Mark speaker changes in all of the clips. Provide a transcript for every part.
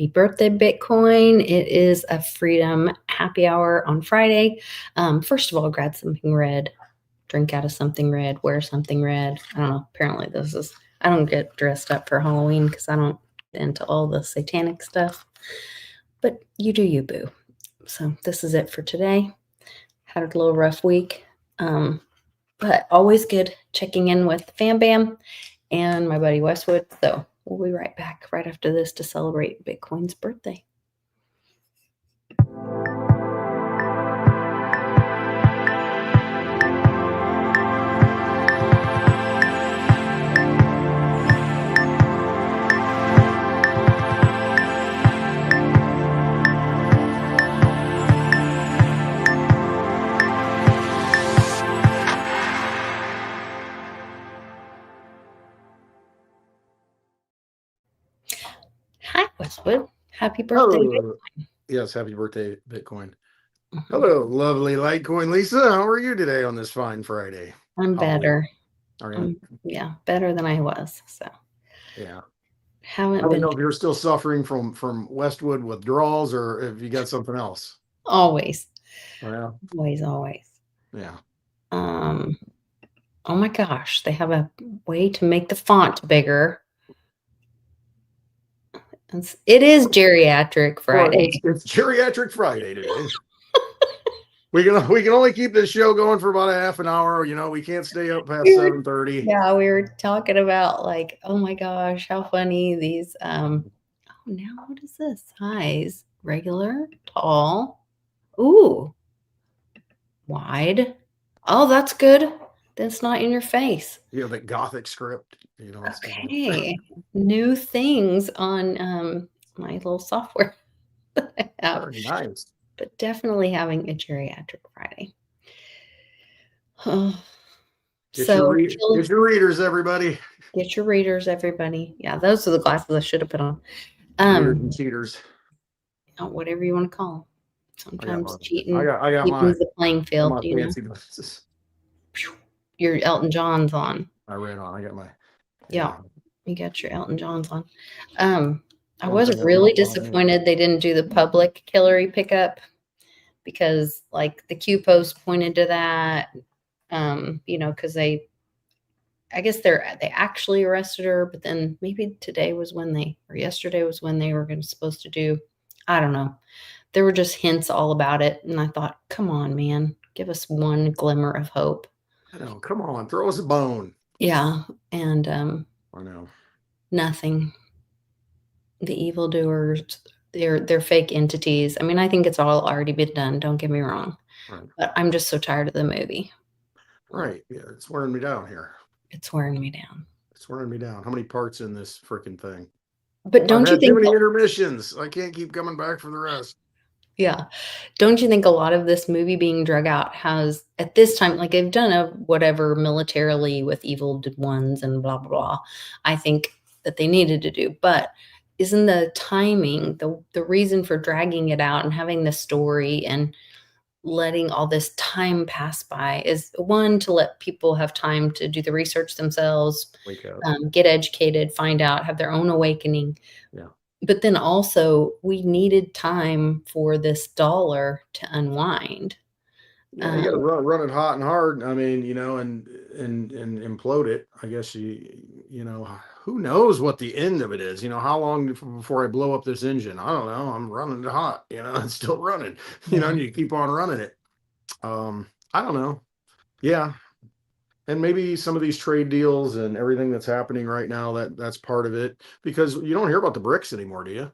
Speaker 1: Happy birthday, Bitcoin. It is a freedom happy hour on Friday. First of all, grab something red, drink out of something red, wear something red. I don't know. Apparently, I don't get dressed up for Halloween because I don't get into all the satanic stuff. But you do you, boo. So this is it for today. Had a little rough week. But always good checking in with Fam Bam and my buddy Westwood. So we'll be right back right after this to celebrate Bitcoin's birthday. Hi, Westwood. Happy birthday.
Speaker 2: Hello. Yes, happy birthday, Bitcoin. Hello, lovely Litecoin Lisa. How are you today on this fine Friday?
Speaker 1: I'm better.
Speaker 2: Are you?
Speaker 1: Yeah, better than I was. So
Speaker 2: Yeah.
Speaker 1: haven't
Speaker 2: I don't
Speaker 1: been
Speaker 2: know if you're still suffering from Westwood withdrawals or if you got something else.
Speaker 1: always.
Speaker 2: Well,
Speaker 1: Always.
Speaker 2: yeah.
Speaker 1: Oh my gosh, they have a way to make the font bigger. It is Geriatric Friday.
Speaker 2: Well, it's Geriatric Friday today. we can only keep this show going for about a half an hour. You know, we can't stay up past 7:30.
Speaker 1: Yeah, we were talking about like, oh my gosh, how funny these oh now what is this? Size, regular, tall. Ooh. Wide. Oh, that's good. That's not in your face.
Speaker 2: You know, the Gothic script, you know.
Speaker 1: Okay. New things on my little software that I have.
Speaker 2: Very nice.
Speaker 1: But definitely having a geriatric Friday. Oh,
Speaker 2: Get
Speaker 1: so
Speaker 2: your readers, everybody.
Speaker 1: get your readers, everybody. Yeah, those are the glasses I should have put on.
Speaker 2: Readers and cheaters.
Speaker 1: Whatever you want to call them. Sometimes cheating
Speaker 2: I got
Speaker 1: deepens the playing field.
Speaker 2: my
Speaker 1: You know,
Speaker 2: fancy glasses.
Speaker 1: your Elton John's on.
Speaker 2: I ran on. I got my
Speaker 1: Yeah, you got your Elton John's on. I
Speaker 2: One
Speaker 1: was
Speaker 2: thing I
Speaker 1: really
Speaker 2: don't want
Speaker 1: disappointed they didn't do the public Hillary pickup because, like, the Q post pointed to that. You know, because I guess they actually arrested her, but then maybe yesterday was when they were supposed to do. I don't know. There were just hints all about it, and I thought, come on, man, give us one glimmer of hope.
Speaker 2: I know. Come on, throw us a bone.
Speaker 1: Yeah, and
Speaker 2: I know.
Speaker 1: nothing. The evildoers, they're fake entities. I mean, I think it's all already been done. Don't get me wrong,
Speaker 2: Right.
Speaker 1: but I'm just so tired of the movie.
Speaker 2: Right. Yeah, it's wearing me down here.
Speaker 1: It's wearing me down.
Speaker 2: It's wearing me down. How many parts in this freaking thing?
Speaker 1: But don't you think
Speaker 2: too many intermissions? I can't keep coming back for the rest.
Speaker 1: Yeah. Don't you think a lot of this movie being drug out has, at this time, like they've done a whatever militarily with evil ones and blah, blah, blah. I think that they needed to do, but isn't the timing, the reason for dragging it out and having the story and letting all this time pass by is, one, to let people have time to do the research themselves,
Speaker 2: Wake up.
Speaker 1: get educated, find out, have their own awakening.
Speaker 2: Yeah.
Speaker 1: But then also we needed time for this dollar to unwind.
Speaker 2: Yeah, you got to run it hot and hard. I mean, you know, and implode it. I guess you know, who knows what the end of it is? You know, how long before I blow up this engine? I don't know. I'm running it hot. You know, it's still running. You know, and you keep on running it. I don't know. Yeah, and maybe some of these trade deals and everything that's happening right now, that's part of it, because you don't hear about the BRICS anymore, do you?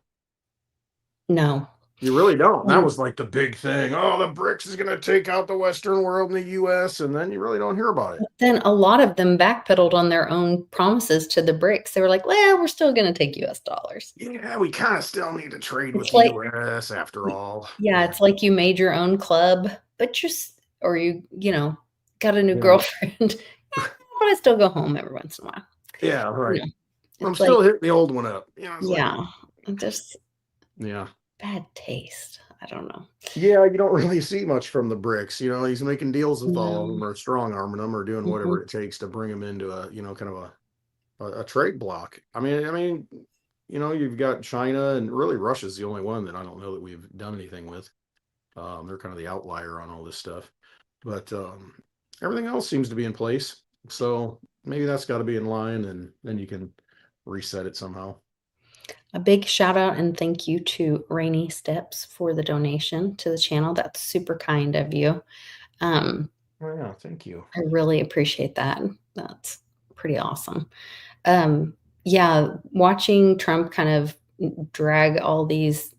Speaker 1: No.
Speaker 2: You really don't. That was like the big thing. Oh, the BRICS is going to take out the Western world and the US, and then you really don't hear about it.
Speaker 1: But then a lot of them backpedaled on their own promises to the BRICS. They were like, well, we're still going to take US dollars.
Speaker 2: Yeah, we kind of still need to trade with the US after all.
Speaker 1: Yeah, it's like you made your own club, but or you know, got a new girlfriend. Yeah, but I still go home every once in a while.
Speaker 2: Yeah, right.
Speaker 1: You know,
Speaker 2: I'm still hitting the old one up. You know,
Speaker 1: yeah, just
Speaker 2: yeah,
Speaker 1: bad taste. I don't know.
Speaker 2: Yeah, you don't really see much from the BRICS. You know, he's making deals with all of them, or strong arming them, or doing whatever it takes to bring them into a, you know, kind of a trade block. I mean, you've got China, and really Russia's the only one that I don't know that we've done anything with. They're kind of the outlier on all this stuff, but everything else seems to be in place. So maybe that's got to be in line, and then you can reset it somehow.
Speaker 1: A big shout out and thank you to Rainy Steps for the donation to the channel. That's super kind of you.
Speaker 2: Oh, yeah, thank you.
Speaker 1: I really appreciate that. That's pretty awesome. Yeah, watching Trump kind of drag all these,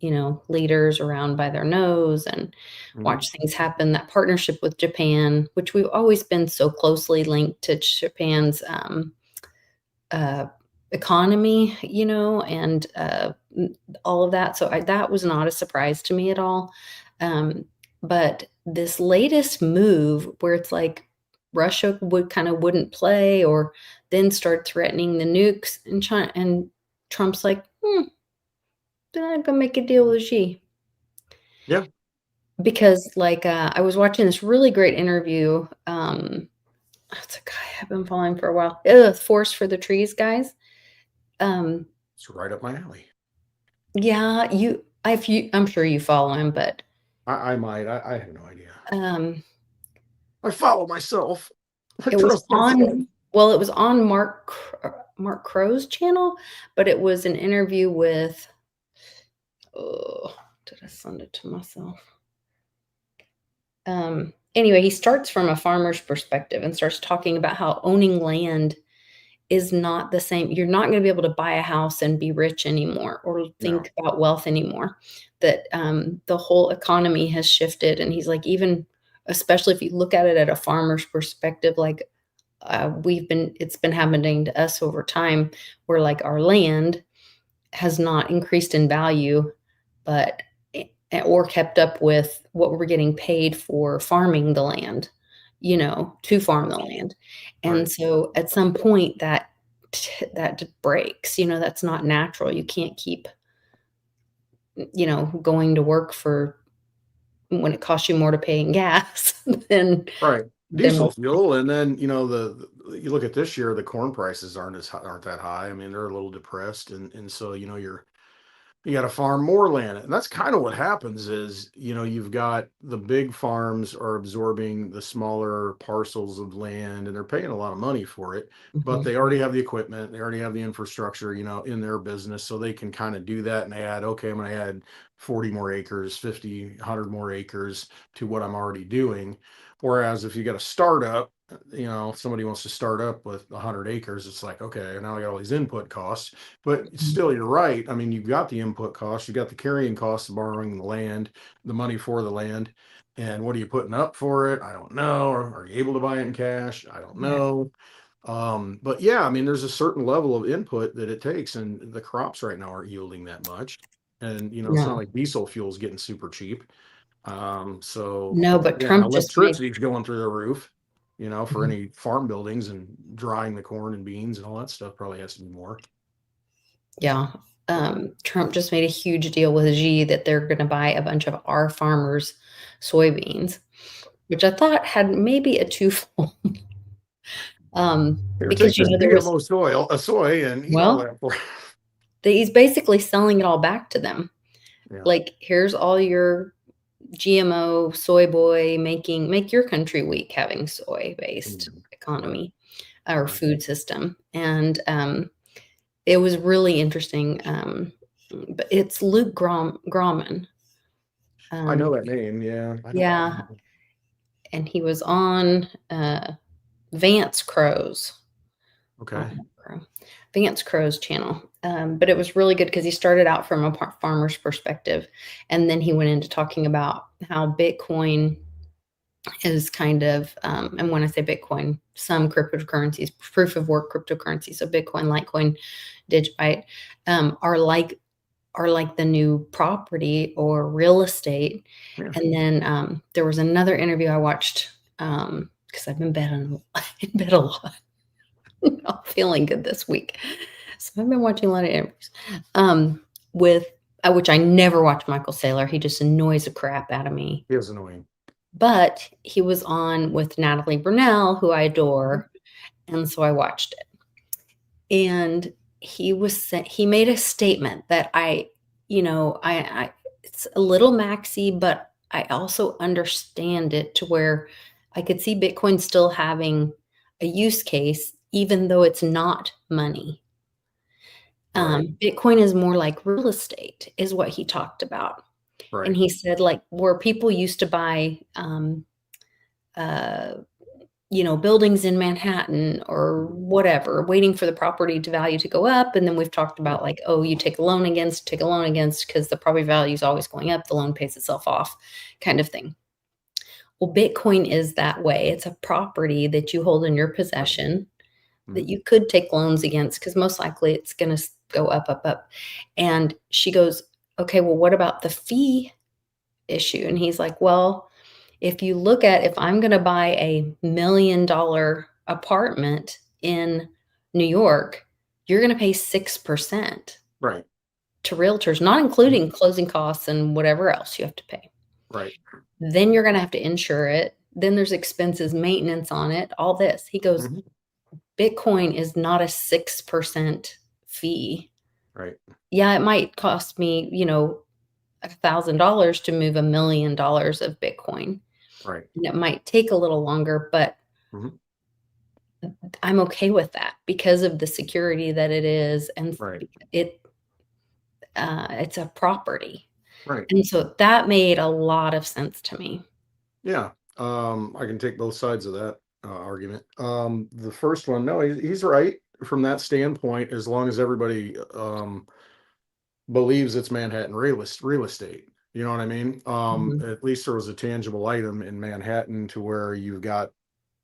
Speaker 1: leaders around by their nose and
Speaker 2: Mhm.
Speaker 1: watch things happen. That partnership with Japan, which we've always been so closely linked to Japan's uh, economy, and all of that. So that was not a surprise to me at all. Um, but this latest move where it's like Russia wouldn't play or then start threatening the nukes in China, and Trump's like, then I'm gonna make a deal with Xi.
Speaker 2: Yeah,
Speaker 1: Because I was watching this really great interview. It's a guy I've been following for a while. Forest for the Trees guys. Um,
Speaker 2: it's right up my alley.
Speaker 1: Yeah, I'm sure you follow him, but,
Speaker 2: I might. I have no idea.
Speaker 1: um,
Speaker 2: I follow myself. I
Speaker 1: it was
Speaker 2: trust myself.
Speaker 1: it was on Mark Crow's channel, but it was an interview with oh, did I send it to myself? Anyway, he starts from a farmer's perspective and starts talking about how owning land is not the same. You're not gonna be able to buy a house and be rich anymore or
Speaker 2: No,
Speaker 1: think about wealth anymore. That, the whole economy has shifted, and he's like, even especially if you look at it at a farmer's perspective, like, it's been happening to us over time where, like, our land has not increased in value, but or kept up with what we're getting paid for farming the land, to farm the land. And
Speaker 2: right,
Speaker 1: so at some point that breaks, that's not natural. You can't keep, going to work for when it costs you more to pay in gas
Speaker 2: right.
Speaker 1: than
Speaker 2: Diesel fuel, and then you look at this year, the corn prices aren't that high. I mean, they're a little depressed, and so you got to farm more land, and that's kind of what happens is you've got the big farms are absorbing the smaller parcels of land, and they're paying a lot of money for it, but
Speaker 1: Mhm.
Speaker 2: they already have the equipment, they already have the infrastructure in their business, so they can kind of do that and add, okay, I'm going to add 40 more acres, 50, 100 more acres to what I'm already doing. Whereas if you got a startup, if somebody wants to start up with 100 acres, it's like, okay, now I got all these input costs. But still, you're right. I mean, you've got the input costs, you've got the carrying costs of borrowing the land, the money for the land. And what are you putting up for it? I don't know. Or are you able to buy it in cash? I don't
Speaker 1: Right.
Speaker 2: know. But yeah, I mean, there's a certain level of input that it takes, and the crops right now aren't yielding that much. And it's not
Speaker 1: No.
Speaker 2: like diesel fuel is getting super cheap. So
Speaker 1: No, but
Speaker 2: yeah, and
Speaker 1: Trump just made
Speaker 2: electricity's going through the roof, for
Speaker 1: Mhm.
Speaker 2: any farm buildings, and drying the corn and beans and all that stuff probably has to be more.
Speaker 1: Yeah. Trump just made a huge deal with Xi that they're gonna buy a bunch of our farmers' soybeans, which I thought had maybe a twofold,
Speaker 2: Here, take
Speaker 1: because,
Speaker 2: this
Speaker 1: there was
Speaker 2: GMO soy and eat all
Speaker 1: well,
Speaker 2: that for.
Speaker 1: he's basically selling it all back to them.
Speaker 2: Yeah.
Speaker 1: Like, "Here's all your GMO soy boy make your country weak having soy-based
Speaker 2: Mhm. Right.
Speaker 1: economy or
Speaker 2: Right.
Speaker 1: food system." And, it was really interesting, but it's Luke Grauman.
Speaker 2: I
Speaker 1: Um,
Speaker 2: know that name. Yeah. I don't.
Speaker 1: yeah, and he was on, Vance Crow's not
Speaker 2: Okay.
Speaker 1: Mark Crow, Vance Crow's channel, but it was really good because he started out from a farmer's perspective, and then he went into talking about how Bitcoin is kind of, and when I say Bitcoin, some cryptocurrencies, proof of work cryptocurrencies, so Bitcoin, Litecoin, Digbyte, are like the new property or real estate.
Speaker 2: Yeah.
Speaker 1: And then there was another interview I watched because I've been in bed a lot, not feeling good this week, so I've been watching a lot of interviews with which I never watch Michael Saylor. He just annoys the crap out of me.
Speaker 2: He is annoying.
Speaker 1: But he was on with Natalie Brunell, who I
Speaker 2: Mhm.
Speaker 1: adore, and so I watched it. And he made a statement that I it's a little maxi, but I also understand it to where I could see Bitcoin still having a use case, even though it's not money.
Speaker 2: Right.
Speaker 1: Bitcoin is more like real estate, is what he talked about. And
Speaker 2: Right.
Speaker 1: he said, like, where people used to buy, uh, buildings in Manhattan or
Speaker 2: Mhm.
Speaker 1: whatever, waiting for the property to value to go up. And then we've talked
Speaker 2: Yeah.
Speaker 1: about like, oh, you take a loan against, because the property value is always going up, the loan pays itself off, kind of thing. Well, Bitcoin is that way. It's a property that you hold in your
Speaker 2: Right.
Speaker 1: possession that
Speaker 2: Mhm.
Speaker 1: you could take loans against because most likely it's going to go up, up, up. And she goes, okay, well, what about the fee issue? And he's like, well, if I'm going to buy $1 million apartment in New York, you're going to pay 6%
Speaker 2: Right.
Speaker 1: to realtors, not
Speaker 2: Mhm.
Speaker 1: including closing costs and whatever else you have to pay.
Speaker 2: Right.
Speaker 1: Then you're going to have to insure it. Then there's expenses, maintenance on it, all this. He goes,
Speaker 2: Mhm.
Speaker 1: Bitcoin is not a 6% fee.
Speaker 2: Right.
Speaker 1: Yeah, it might cost me, $1,000 to move $1 million of Bitcoin.
Speaker 2: Right.
Speaker 1: And it might take a little longer, but
Speaker 2: Mhm.
Speaker 1: I'm okay with that because of the security that it is, and
Speaker 2: Right.
Speaker 1: it it's a property.
Speaker 2: Right.
Speaker 1: And so that made a lot of sense to me.
Speaker 2: Yeah. I can take both sides of that argument. The first one, no, he's right from that standpoint, as long as everybody believes it's Manhattan real estate. You know what I mean?
Speaker 1: Mhm.
Speaker 2: At least there was a tangible item in Manhattan to where you've got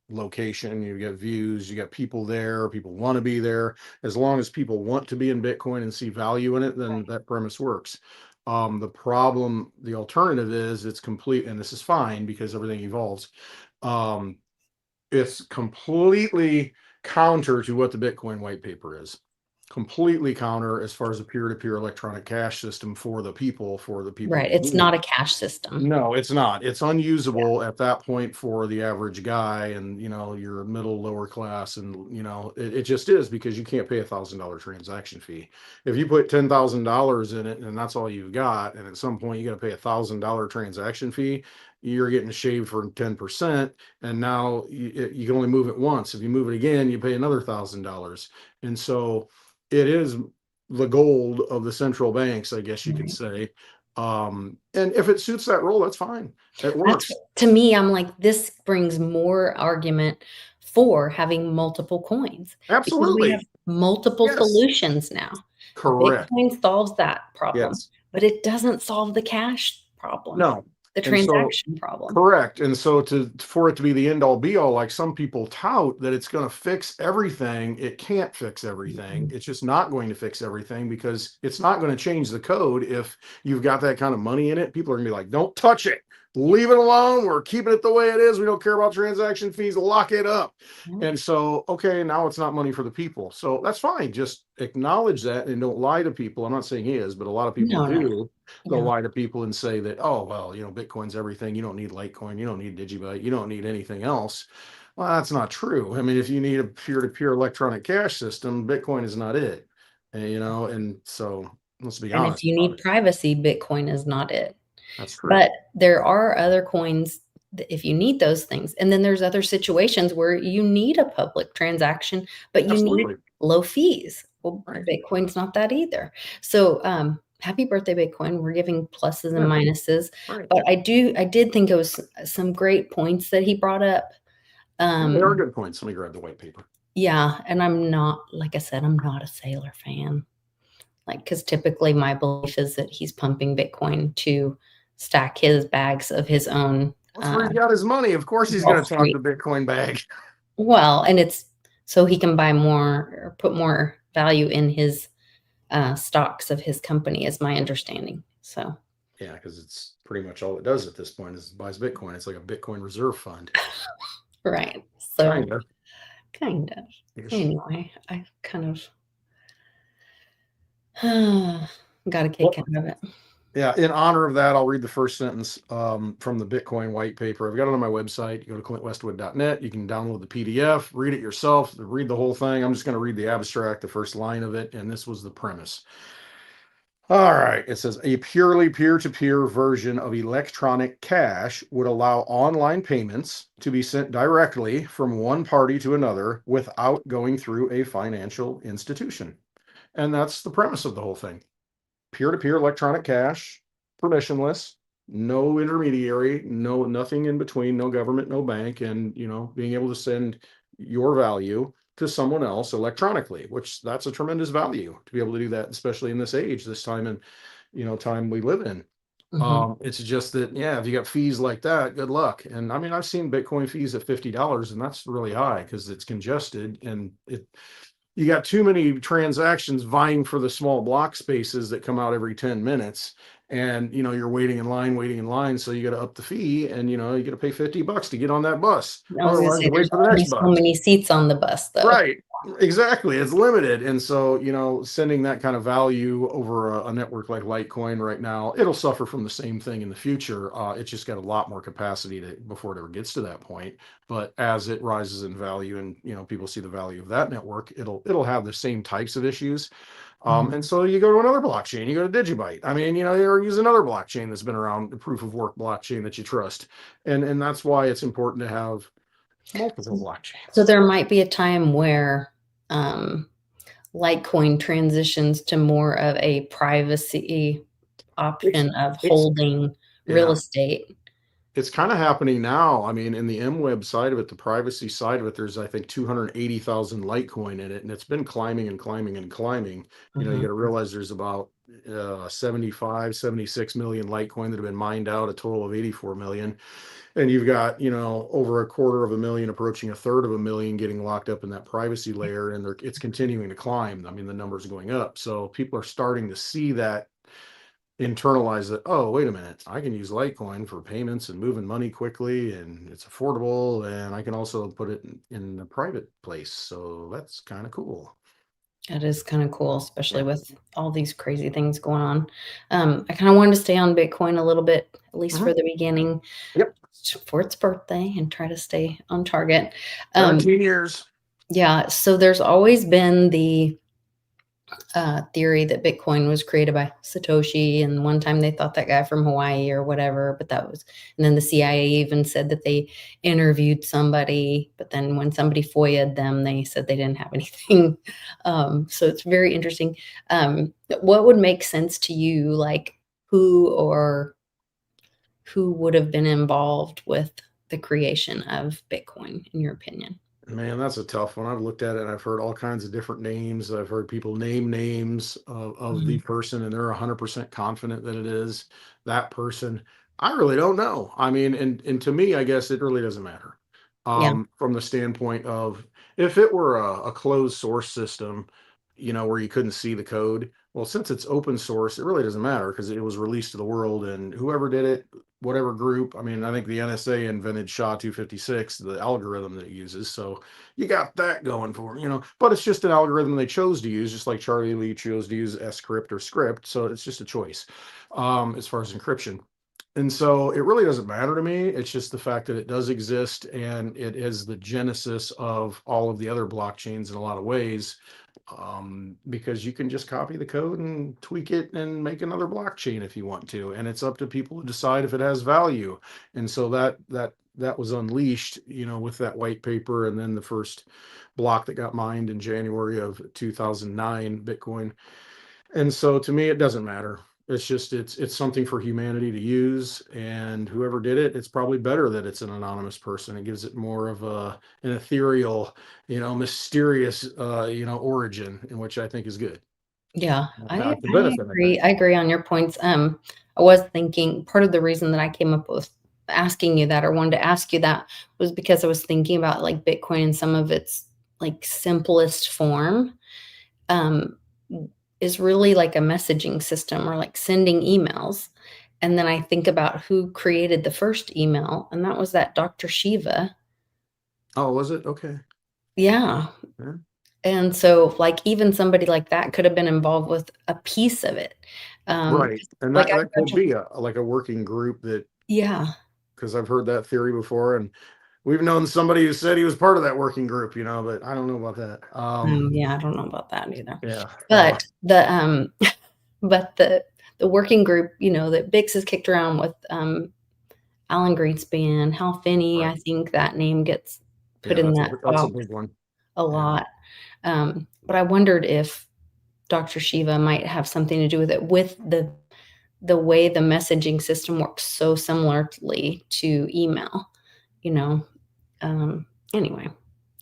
Speaker 2: location, you get views, you got people there, people want to be there. As long as people want to be in Bitcoin and see value in it, then that premise works. The alternative is it's complete, and this is fine because everything evolves. Um, it's completely counter to what the Bitcoin white paper is. Completely counter as far as a peer-to-peer electronic cash system for the people
Speaker 1: Right,
Speaker 2: who
Speaker 1: it's
Speaker 2: need it.
Speaker 1: not a cash system.
Speaker 2: No, it's not. It's
Speaker 1: Yeah.
Speaker 2: unusable at that point for the average guy and, your middle, lower class. And, it just is because you can't pay $1,000 transaction fee. If you put $10,000 in it and that's all you've got, and at some point you got to pay $1,000 transaction fee, you're getting shaved for 10%. And now you can only move it once. If you move it again, you pay another $1,000. And so it is the gold of the central banks, I guess you could
Speaker 1: Right.
Speaker 2: say. And if it suits that role, that's fine. It
Speaker 1: That's
Speaker 2: works.
Speaker 1: To me, I'm like, this brings more argument for having multiple coins because we have
Speaker 2: Absolutely.
Speaker 1: multiple
Speaker 2: Yes.
Speaker 1: solutions now.
Speaker 2: Correct.
Speaker 1: Bitcoin solves that problem,
Speaker 2: Yes.
Speaker 1: but it doesn't solve the cash problem,
Speaker 2: No.
Speaker 1: the
Speaker 2: And so,
Speaker 1: transaction problem.
Speaker 2: correct. And so for it to be the end all be all, like some people tout that it's going to fix everything, it can't fix everything.
Speaker 1: Mhm.
Speaker 2: It's just not going to fix everything because it's not going to change the code. If you've got that kind of money in it, people are going to be like, don't touch it. Leave it alone. We're keeping it the way it is. We don't care about transaction fees. Lock it up.
Speaker 1: Yeah.
Speaker 2: And so, okay, now it's not money for the people. So that's fine. Just acknowledge that and don't lie to people. I'm not saying he is, but a lot of people
Speaker 1: No, no, no.
Speaker 2: do. They'll
Speaker 1: Yeah.
Speaker 2: lie to people and say that, oh, well, Bitcoin's everything. You don't need Litecoin. You don't need Digibyte. You don't need anything else. Well, that's not true. I mean, if you need a peer-to-peer electronic cash system, Bitcoin is not it. And so let's be
Speaker 1: And if
Speaker 2: honest
Speaker 1: you
Speaker 2: about
Speaker 1: need
Speaker 2: it.
Speaker 1: privacy, Bitcoin is not it.
Speaker 2: That's true.
Speaker 1: But there are other coins if you need those things. And then there's other situations where you need a public transaction, but you need
Speaker 2: Absolutely.
Speaker 1: low fees. Well,
Speaker 2: Right.
Speaker 1: Bitcoin's not that either. So, happy birthday, Bitcoin. We're giving pluses and
Speaker 2: Yeah.
Speaker 1: minuses,
Speaker 2: Right.
Speaker 1: but I did think it was some great points that he brought up.
Speaker 2: Yeah, they are
Speaker 1: Um,
Speaker 2: good points. Let me grab the white paper.
Speaker 1: yeah, and I'm not, like I said, I'm not a Sailor fan. Like, because typically my belief is that he's pumping Bitcoin to stack his bags of his own
Speaker 2: That's where he's got his money. Of course, he's
Speaker 1: Wall
Speaker 2: going to talk
Speaker 1: Street.
Speaker 2: the Bitcoin bag.
Speaker 1: Well, and it's so he can buy more or put more value in his stocks of his company, is my understanding. So,
Speaker 2: Yeah, because it's pretty much all it does at this point is buys Bitcoin. It's like a Bitcoin reserve fund,
Speaker 1: right. So,
Speaker 2: kind of
Speaker 1: kind of.
Speaker 2: ish.
Speaker 1: Anyway, I kind of got a kick
Speaker 2: Well,
Speaker 1: out of it.
Speaker 2: Yeah, in honor of that, I'll read the first sentence from the Bitcoin white paper. I've got it on my website. You go to clintwestwood.net. You can download the PDF, read it yourself, read the whole thing. I'm just going to read the abstract, the first line of it. And this was the premise. All right. It says a purely peer to peer version of electronic cash would allow online payments to be sent directly from one party to another without going through a financial institution. And that's the premise of the whole thing. Peer-to-peer electronic cash, permissionless, no intermediary, nothing in between, no government, no bank, and being able to send your value to someone else electronically, which that's a tremendous value to be able to do that, especially in this age, this time and time we live in.
Speaker 1: Mhm.
Speaker 2: It's just that, yeah, if you got fees like that, good luck. And I mean, I've seen Bitcoin fees at $50, and that's really high because it's congested and you got too many transactions vying for the small block spaces that come out every 10 minutes. And you're waiting in line. So you got to up the fee, and you got to pay $50 to get on that bus.
Speaker 1: I was gonna
Speaker 2: Otherwise,
Speaker 1: say
Speaker 2: you wait
Speaker 1: there's
Speaker 2: for the
Speaker 1: only
Speaker 2: next
Speaker 1: so
Speaker 2: bus.
Speaker 1: many seats on the bus, though.
Speaker 2: Right. Exactly. It's limited. And so, sending that kind of value over a network like Litecoin right now, it'll suffer from the same thing in the future. It's just got a lot more capacity before it ever gets to that point. But as it rises in value and, people see the value of that network, it'll have the same types of issues.
Speaker 1: Mhm.
Speaker 2: And so you go to another blockchain, you go to Digibyte. I mean, or use another blockchain that's been around, the proof of work blockchain that you trust. And that's why it's important to have multiple
Speaker 1: So
Speaker 2: blockchains.
Speaker 1: there might be a time where Litecoin transitions to more of a privacy
Speaker 2: It's
Speaker 1: option of
Speaker 2: it's
Speaker 1: holding real
Speaker 2: yeah.
Speaker 1: estate.
Speaker 2: It's kind of happening now. I mean, in the MWeb side of it, the privacy side of it, there's, I think, 280,000 Litecoin in it, and it's been climbing and climbing and climbing. You got
Speaker 1: Mhm.
Speaker 2: to realize there's about 75, 76 million Litecoin that have been mined out, a total of 84 million. And you've got, over a quarter of a million, approaching a third of a million getting locked up in that privacy layer, and it's continuing to climb. I mean, the numbers are going up. So people are starting to see that, internalize that, oh, wait a minute, I can use Litecoin for payments and moving money quickly, and it's affordable, and I can also put it in a private place. So that's kind of cool.
Speaker 1: That is kind of cool, especially
Speaker 2: Yeah.
Speaker 1: with all these crazy things going on. I kind of wanted to stay on Bitcoin a little bit, at least for
Speaker 2: Mhm.
Speaker 1: the beginning,
Speaker 2: Yep.
Speaker 1: for its birthday, and try to stay on target. Um,
Speaker 2: 17 years.
Speaker 1: yeah, so there's always been the theory that Bitcoin was created by Satoshi, and one time they thought that guy from Hawaii or whatever, but that was, and then the CIA even said that they interviewed somebody, but then when somebody FOIA'd them, they said they didn't have anything. So it's very interesting. What would make sense to you, like who or who would have been involved with the creation of Bitcoin, in your opinion?
Speaker 2: Man, that's a tough one. I've looked at it and I've heard all kinds of different names. I've heard people name names of the
Speaker 1: Mhm.
Speaker 2: person, and they're 100% confident that it is that person. I really don't know. I mean, and to me, I guess it really doesn't matter.
Speaker 1: Yeah,
Speaker 2: From the standpoint of, if it were a closed source system, where you couldn't see the code. Well, since it's open source, it really doesn't matter because it was released to the world, and whoever did it, whatever group. I mean, I think the NSA invented SHA-256, the algorithm that it uses. So you got that going for, but it's just an algorithm they chose to use, just like Charlie Lee chose to use Scrypt or script. So it's just a choice, as far as encryption. And so it really doesn't matter to me. It's just the fact that it does exist, and it is the genesis of all of the other blockchains in a lot of ways, because you can just copy the code and tweak it and make another blockchain if you want to, and it's up to people to decide if it has value. And so that was unleashed, with that white paper, and then the first block that got mined in January of 2009, Bitcoin. And so to me, it doesn't matter. It's just it's something for humanity to use, and whoever did it, it's probably better that it's an anonymous person. It gives it more of an ethereal, mysterious, origin, in which I think is good.
Speaker 1: yeah,
Speaker 2: Not to
Speaker 1: I
Speaker 2: benefit, I
Speaker 1: agree.
Speaker 2: think.
Speaker 1: I agree on your points. I was thinking part of the reason that I came up with asking you that or wanted to ask you that was because I was thinking about like Bitcoin in some of its like simplest form, um, is really like a messaging system or like sending emails. And then I think about who created the first email, and that was that Dr. Shiva.
Speaker 2: Oh, was it? Okay.
Speaker 1: Yeah.
Speaker 2: Yeah.
Speaker 1: And so, like, even somebody like that could have been involved with a piece of it.
Speaker 2: Right. And
Speaker 1: Like
Speaker 2: that
Speaker 1: I've
Speaker 2: could
Speaker 1: got,
Speaker 2: be like a working group that,
Speaker 1: yeah.
Speaker 2: because I've heard that theory before, and we've known somebody who said he was part of that working group, but I don't know about that.
Speaker 1: Yeah, I don't know about that either.
Speaker 2: Yeah.
Speaker 1: But but the working group, that Bix has kicked around with Alan Greenspan, Hal Finney,
Speaker 2: Right.
Speaker 1: I think that name gets put
Speaker 2: Yeah,
Speaker 1: in that
Speaker 2: that's a
Speaker 1: box
Speaker 2: big one.
Speaker 1: a
Speaker 2: Yeah.
Speaker 1: lot. But I wondered if Dr. Shiva might have something to do with it, with the way the messaging system works so similarly to email, you know. Anyway,
Speaker 2: I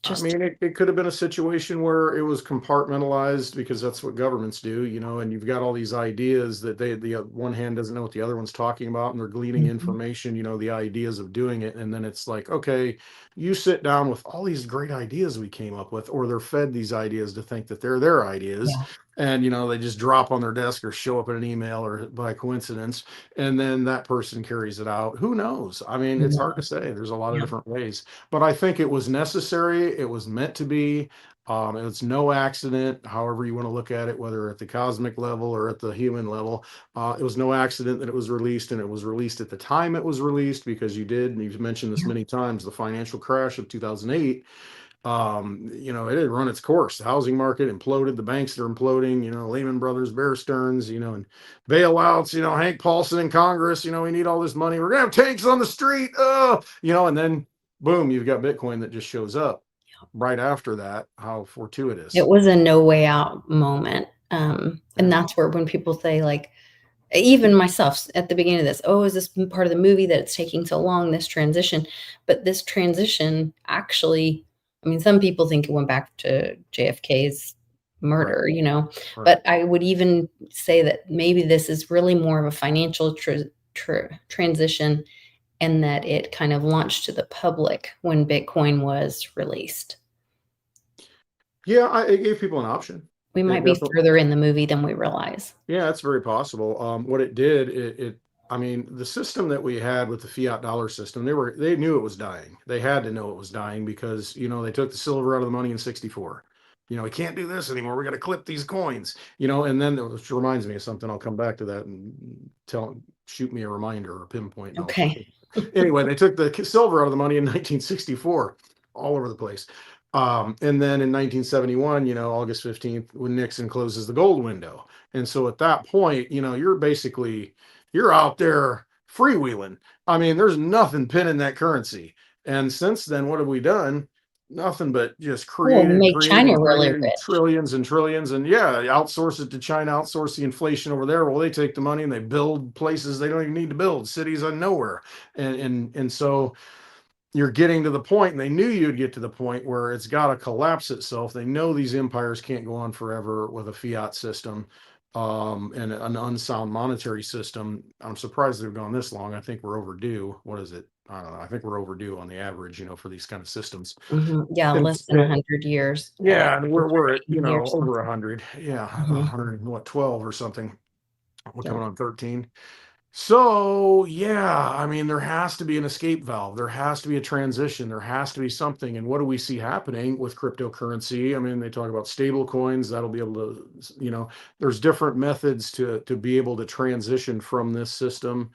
Speaker 1: just
Speaker 2: mean, it could have been a situation where it was compartmentalized because that's what governments do, and you've got all these ideas that the one hand doesn't know what the other one's talking about, and they're gleaning
Speaker 1: Mhm.
Speaker 2: information, the ideas of doing it. And then it's like, okay, you sit down with all these great ideas we came up with, or they're fed these ideas to think that they're their ideas.
Speaker 1: Yeah.
Speaker 2: And, they just drop on their desk or show up in an email or by coincidence. And then that person carries it out. Who knows? I mean, it's hard to
Speaker 1: No.
Speaker 2: say. There's a lot of
Speaker 1: Yeah.
Speaker 2: different ways, but I think it was necessary. It was meant to be. It's no accident, however you want to look at it, whether at the cosmic level or at the human level. It was no accident that it was released, and it was released at the time it was released, because and you've mentioned this
Speaker 1: Yeah.
Speaker 2: many times, the financial crash of 2008. It had run its course. The housing market imploded, the banks are imploding, Lehman Brothers, Bear Stearns, and bailouts, Hank Paulson in Congress, we need all this money. We're gonna have tanks on the street. And then boom, you've got Bitcoin that just shows up right after that. How
Speaker 1: It
Speaker 2: fortuitous.
Speaker 1: was a no way out moment. And
Speaker 2: Yeah,
Speaker 1: that's where when people say, like, even myself at the beginning of this, oh, is this part of the movie that it's taking so long, this transition? But this transition actually, I mean, some people think it went back to JFK's
Speaker 2: right,
Speaker 1: murder,
Speaker 2: right.
Speaker 1: but I would even say that maybe this is really more of a financial transition, and that it kind of launched to the public when Bitcoin was released.
Speaker 2: Yeah, it gave people an option.
Speaker 1: We
Speaker 2: It
Speaker 1: might be
Speaker 2: definitely.
Speaker 1: further in the movie than we realize.
Speaker 2: Yeah, that's very possible. What it did, I mean, the system that we had with the fiat dollar system, they knew it was dying. They had to know it was dying because, they took the silver out of the money in 64. We can't do this anymore. We got to clip these coins, and then, which reminds me of something. I'll come back to that and shoot me a reminder or a pinpoint, and I'll
Speaker 1: Okay.
Speaker 2: forget. Anyway, they took the silver out of the money in 1964, all over the place. And then in 1971, August 15th, when Nixon closes the gold window. And so at that point, you're out there freewheeling. I mean, there's nothing pinning that currency. And since then, what have we done? Nothing but just
Speaker 1: Well,
Speaker 2: created,
Speaker 1: make
Speaker 2: created,
Speaker 1: China really
Speaker 2: created
Speaker 1: rich.
Speaker 2: trillions and trillions. And yeah, outsource it to China, outsource the inflation over there. Well, they take the money and they build places they don't even need to build, cities on nowhere. And so you're getting to the point, and they knew you'd get to the point where it's got to collapse itself. They know these empires can't go on forever with a fiat system, and an unsound monetary system. I'm surprised they've gone this long. I think we're overdue. What is it? I don't know. I think we're overdue on the average, for these kind of systems.
Speaker 1: Yeah,
Speaker 2: And,
Speaker 1: less than 100 years,
Speaker 2: yeah, and we're at,
Speaker 1: 180 or
Speaker 2: over
Speaker 1: something.
Speaker 2: 100. Yeah,
Speaker 1: Mhm.
Speaker 2: 100, what, 12 or something. We're
Speaker 1: Yeah.
Speaker 2: coming on 13. So, yeah, I mean, there has to be an escape valve. There has to be a transition. There has to be something. And what do we see happening with cryptocurrency? I mean, they talk about stable coins. That'll be able to, there's different methods to be able to transition from this system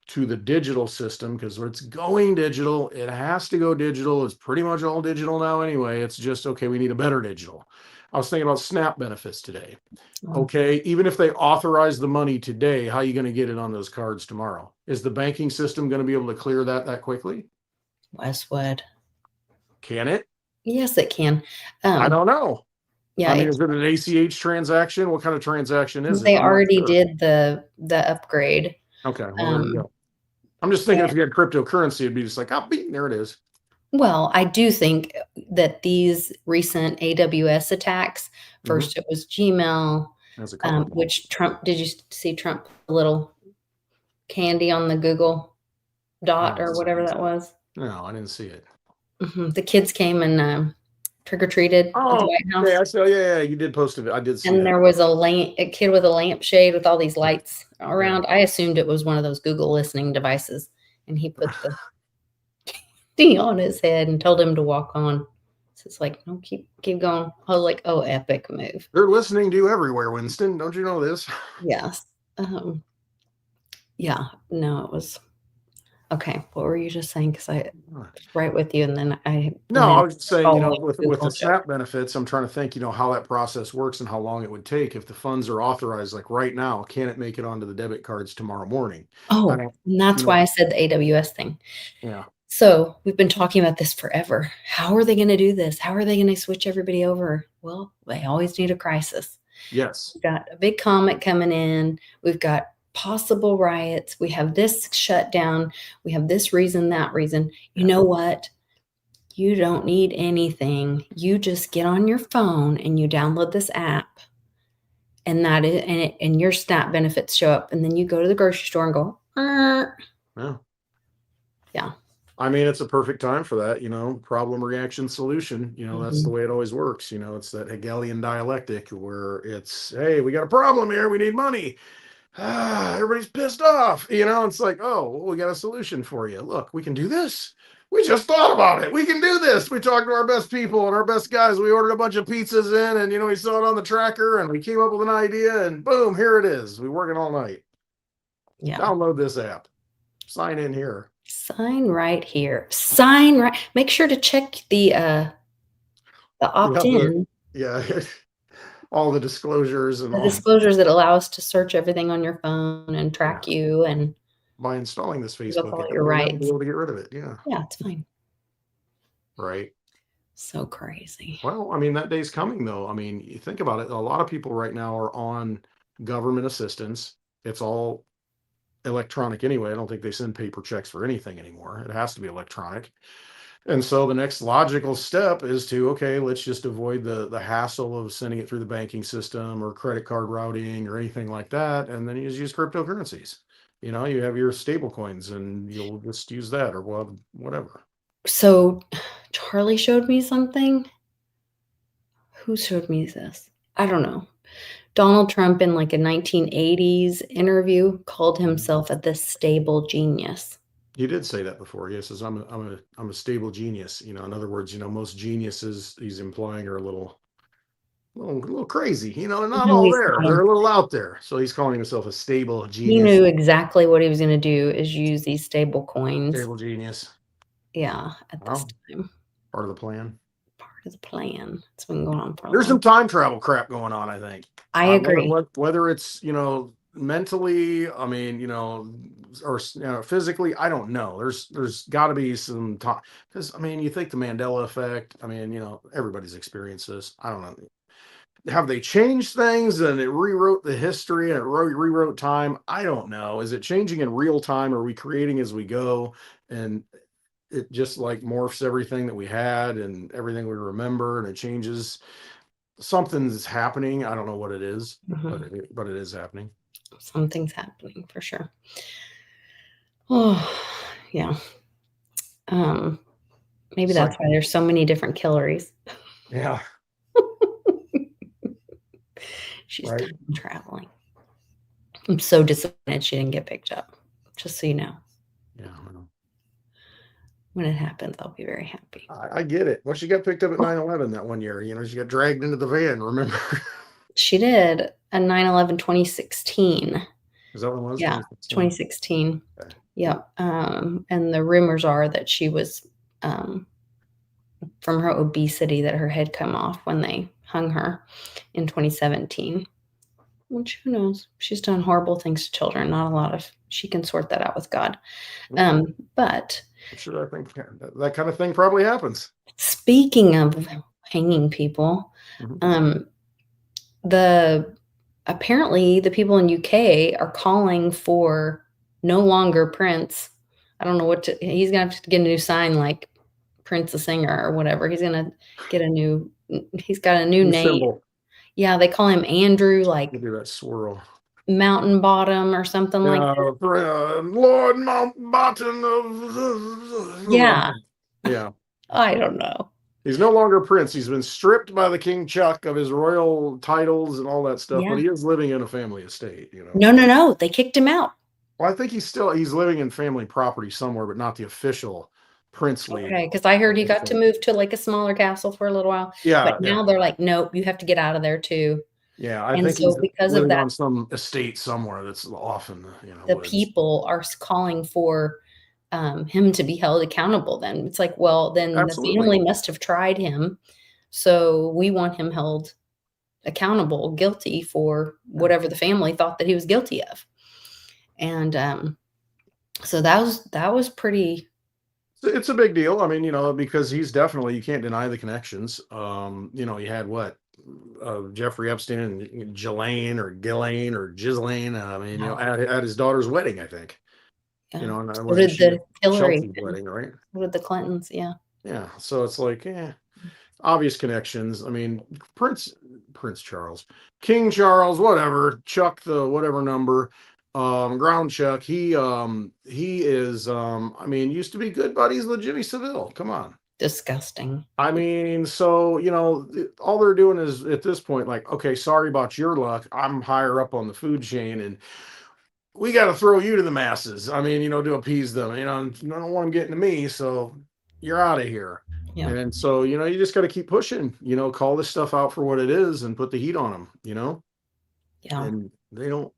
Speaker 2: to the digital system, because it's going digital. It has to go digital. It's pretty much all digital now anyway. It's just, okay, we need a better digital. I was thinking about SNAP benefits today.
Speaker 1: Oh,
Speaker 2: Okay, even if they authorize the money today, how are you going to get it on those cards tomorrow? Is the banking system going to be able to clear that quickly?
Speaker 1: Westwood.
Speaker 2: Can it?
Speaker 1: Yes, it can.
Speaker 2: I
Speaker 1: Um,
Speaker 2: don't know.
Speaker 1: yeah,
Speaker 2: I mean, is it an ACH transaction? What kind of transaction is it?
Speaker 1: they
Speaker 2: I'm not
Speaker 1: already
Speaker 2: sure.
Speaker 1: did the upgrade.
Speaker 2: Okay, well, there you
Speaker 1: Um,
Speaker 2: go. I'm just thinking, if you had cryptocurrency, it'd be just like, oh, beep, there it is.
Speaker 1: well, I do think that these recent AWS attacks,
Speaker 2: Hmm.
Speaker 1: first it was Gmail,
Speaker 2: There's a couple of them.
Speaker 1: which Trump, did you see Trump put a little candy on the Google dot
Speaker 2: No,
Speaker 1: or whatever that was?
Speaker 2: no, I didn't see it.
Speaker 1: The kids came and trick-or-treated at the
Speaker 2: Oh,
Speaker 1: White
Speaker 2: yeah,
Speaker 1: House.
Speaker 2: I saw. Yeah, you did post it. I did see
Speaker 1: And
Speaker 2: that.
Speaker 1: there was a kid with a lampshade with all these
Speaker 2: Yeah,
Speaker 1: lights
Speaker 2: yeah.
Speaker 1: around. I assumed it was one of those Google listening devices, and he put the thing on his head and told him to walk on. So it's like, no, keep going. I was like, oh, epic move.
Speaker 2: They're listening to you everywhere, Winston. Don't you know this?
Speaker 1: Yes. Um, yeah, no, it was okay. What were you just saying? Because I was right with you, and then I
Speaker 2: No,
Speaker 1: went
Speaker 2: I was just saying,
Speaker 1: following
Speaker 2: with the
Speaker 1: Google joke.
Speaker 2: SNAP benefits, I'm trying to think, how that process works and how long it would take if the funds are authorized, like right now, can it make it onto the debit cards tomorrow morning? I
Speaker 1: Oh,
Speaker 2: don't,
Speaker 1: and
Speaker 2: you
Speaker 1: that's why
Speaker 2: know,
Speaker 1: I said the AWS thing.
Speaker 2: yeah,
Speaker 1: So we've been talking about this forever. How are they going to do this? How are they going to switch everybody over? Well, they always need a crisis.
Speaker 2: yes,
Speaker 1: We've got a big comet coming in. We've got possible riots. We have this shutdown. We have this reason, that reason. You
Speaker 2: yeah,
Speaker 1: know what? You don't need anything. You just get on your phone and you download this app, and that is and your SNAP benefits show up, and then you go to the grocery store and go,
Speaker 2: yeah.
Speaker 1: yeah.
Speaker 2: I mean, it's a perfect time for that, problem, reaction, solution. That's the
Speaker 1: Mhm.
Speaker 2: way it always works. It's that Hegelian dialectic where it's, hey, we got a problem here. We need money. Everybody's pissed off. It's like, oh, well, we got a solution for you. Look, we can do this. We just thought about it. We can do this. We talked to our best people and our best guys. We ordered a bunch of pizzas in and, we saw it on the tracker and we came up with an idea and boom, here it is. We working all night.
Speaker 1: Yeah.
Speaker 2: Download this app. Sign in here.
Speaker 1: Sign right here. Sign right. Make sure to check the
Speaker 2: Yeah,
Speaker 1: opt-in,
Speaker 2: yeah, all the disclosures and
Speaker 1: the
Speaker 2: all.
Speaker 1: disclosures that allow us to search everything on your phone and
Speaker 2: Yeah.
Speaker 1: track you and
Speaker 2: By installing this
Speaker 1: give up
Speaker 2: Facebook
Speaker 1: all
Speaker 2: app,
Speaker 1: your
Speaker 2: you'll never be
Speaker 1: rights.
Speaker 2: able to get rid of it. Yeah.
Speaker 1: Yeah, it's fine.
Speaker 2: Right.
Speaker 1: So crazy.
Speaker 2: Well, I mean, that day's coming though. I mean, you think about it, a lot of people right now are on government assistance. It's all electronic anyway. I don't think they send paper checks for anything anymore. It has to be electronic. And so the next logical step is to, okay, let's just avoid the hassle of sending it through the banking system or credit card routing or anything like that. And then you just use cryptocurrencies. You have your stable coins and you'll just use that or whatever.
Speaker 1: So Charlie showed me something. Who showed me this? I don't know. Donald Trump in like a 1980s interview called
Speaker 2: Mhm.
Speaker 1: himself the stable genius.
Speaker 2: He did say that before. He says, I'm a stable genius. In other words, most geniuses he's implying are a little crazy. They're not
Speaker 1: No,
Speaker 2: all
Speaker 1: he's
Speaker 2: there.
Speaker 1: not.
Speaker 2: They're a little out there. So he's calling himself a stable
Speaker 1: He
Speaker 2: genius.
Speaker 1: knew exactly what he was gonna do is use these stable coins.
Speaker 2: Stable genius.
Speaker 1: Yeah, at this
Speaker 2: Well,
Speaker 1: time.
Speaker 2: part of the plan.
Speaker 1: Part of the plan. It's been going on for a
Speaker 2: There's
Speaker 1: long
Speaker 2: some time travel crap going on, I think.
Speaker 1: I
Speaker 2: Whether,
Speaker 1: agree.
Speaker 2: whether it's, mentally, I mean, or physically, I don't know. There's got to be some time because I mean, you think the Mandela effect. I mean, everybody's experienced this. I don't know. Have they changed things and it rewrote the history and it rewrote time? I don't know. Is it changing in real time? Are we creating as we go? And it just like morphs everything that we had and everything we remember and it changes. Something's happening. I don't know what it is, but
Speaker 1: Mhm.
Speaker 2: it is happening.
Speaker 1: Something's happening for sure. Oh, yeah. Um, maybe
Speaker 2: It's like,
Speaker 1: that's why there's so many different Killaries.
Speaker 2: yeah,
Speaker 1: She's
Speaker 2: right.
Speaker 1: time traveling. I'm so disappointed she didn't get picked up. Just so you know.
Speaker 2: Yeah, I know.
Speaker 1: When it happens, I'll be very happy.
Speaker 2: I get it. Well, she got picked up at 9/11 that one year. She got dragged into the van. Remember?
Speaker 1: She did a 9/11 2016.
Speaker 2: Is that what it was?
Speaker 1: Yeah,
Speaker 2: 2016.
Speaker 1: 2016.
Speaker 2: Okay.
Speaker 1: Yep, and the rumors are that she was, from her obesity that her head come off when they hung her in 2017, which who knows? She's done horrible things to children, not a lot of she can sort that out with God.
Speaker 2: Okay.
Speaker 1: But
Speaker 2: I'm sure I think that kind of thing probably happens.
Speaker 1: speaking of hanging people,
Speaker 2: Mhm.
Speaker 1: um, the apparently the people in UK are calling for no longer Prince. I don't know what to he's gonna have to get a new sign like Prince the singer or whatever. He's gonna get a new he's got a new
Speaker 2: New
Speaker 1: name.
Speaker 2: symbol.
Speaker 1: Yeah, they call him Andrew, like,
Speaker 2: Look at that swirl.
Speaker 1: Mountain Bottom or something like
Speaker 2: Yeah,
Speaker 1: that.
Speaker 2: Lord Mountbatten of.
Speaker 1: Yeah,
Speaker 2: Yeah.
Speaker 1: I don't know.
Speaker 2: He's no longer Prince. He's been stripped by the King Chuck of his royal titles and all that stuff, but
Speaker 1: Yeah.
Speaker 2: he is living in a family estate.
Speaker 1: No, no, no, they kicked him out.
Speaker 2: Well, I think he's living in family property somewhere, but not the official princely
Speaker 1: Okay, because I heard he got to
Speaker 2: estate.
Speaker 1: move to, like, a smaller castle for a little while, but
Speaker 2: Yeah, yeah,
Speaker 1: now they're like, "Nope, you have to get out of there too."
Speaker 2: Yeah, I
Speaker 1: And
Speaker 2: think he's
Speaker 1: so because of
Speaker 2: living
Speaker 1: that,
Speaker 2: on some estate somewhere that's off in the,
Speaker 1: the
Speaker 2: woods.
Speaker 1: people are calling for him to be held accountable. Then it's like, well, then the
Speaker 2: Absolutely.
Speaker 1: family must have tried him. So we want him held accountable, guilty for
Speaker 2: Yeah.
Speaker 1: whatever the family thought that he was guilty of. And so that was pretty.
Speaker 2: It's a big deal. I mean, because he's definitely, you can't deny the connections. You had what, Jeffrey Epstein and Ghislaine or Ghislaine or Ghislaine. I mean,
Speaker 1: Yeah,
Speaker 2: at his daughter's wedding, I think.
Speaker 1: yeah.
Speaker 2: And
Speaker 1: So
Speaker 2: wasn't
Speaker 1: did
Speaker 2: she
Speaker 1: the
Speaker 2: at
Speaker 1: Hillary,
Speaker 2: Chelsea's wedding, right?
Speaker 1: so did the Clintons. Yeah,
Speaker 2: Yeah. So it's like, obvious connections. I mean, Prince Charles, King Charles, whatever, Chuck the whatever number, Ground Chuck. He is I mean, used to be good buddies with Jimmy Savile. Come on.
Speaker 1: disgusting.
Speaker 2: I mean, so all they're doing is at this point, like, okay, sorry about your luck. I'm higher up on the food chain, and we got to throw you to the masses. I mean, to appease them. I don't want them getting to me, so you're out of here.
Speaker 1: Yeah,
Speaker 2: And so, you just got to keep pushing. Call this stuff out for what it is, and put the heat on them.
Speaker 1: yeah.
Speaker 2: And they don't.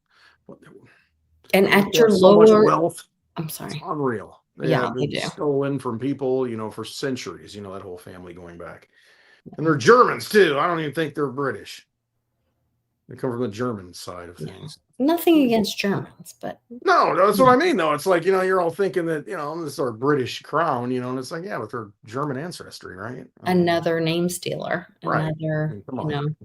Speaker 1: And
Speaker 2: They just
Speaker 1: at
Speaker 2: have
Speaker 1: your
Speaker 2: so much
Speaker 1: lower,
Speaker 2: wealth.
Speaker 1: I'm
Speaker 2: It's
Speaker 1: sorry.
Speaker 2: unreal. They
Speaker 1: Yeah,
Speaker 2: have
Speaker 1: they
Speaker 2: been
Speaker 1: do.
Speaker 2: stolen from people, for centuries. That whole family going back, and they're Germans too. I don't even think they're British. They come from the German side of
Speaker 1: Yeah.
Speaker 2: things.
Speaker 1: Nothing against Germans, but
Speaker 2: No, that's what I mean, though. It's like, you're all thinking that, this is our British crown, and it's like, yeah, but they're German ancestry, right? I mean,
Speaker 1: another name stealer,
Speaker 2: right. I
Speaker 1: another,
Speaker 2: mean, come on.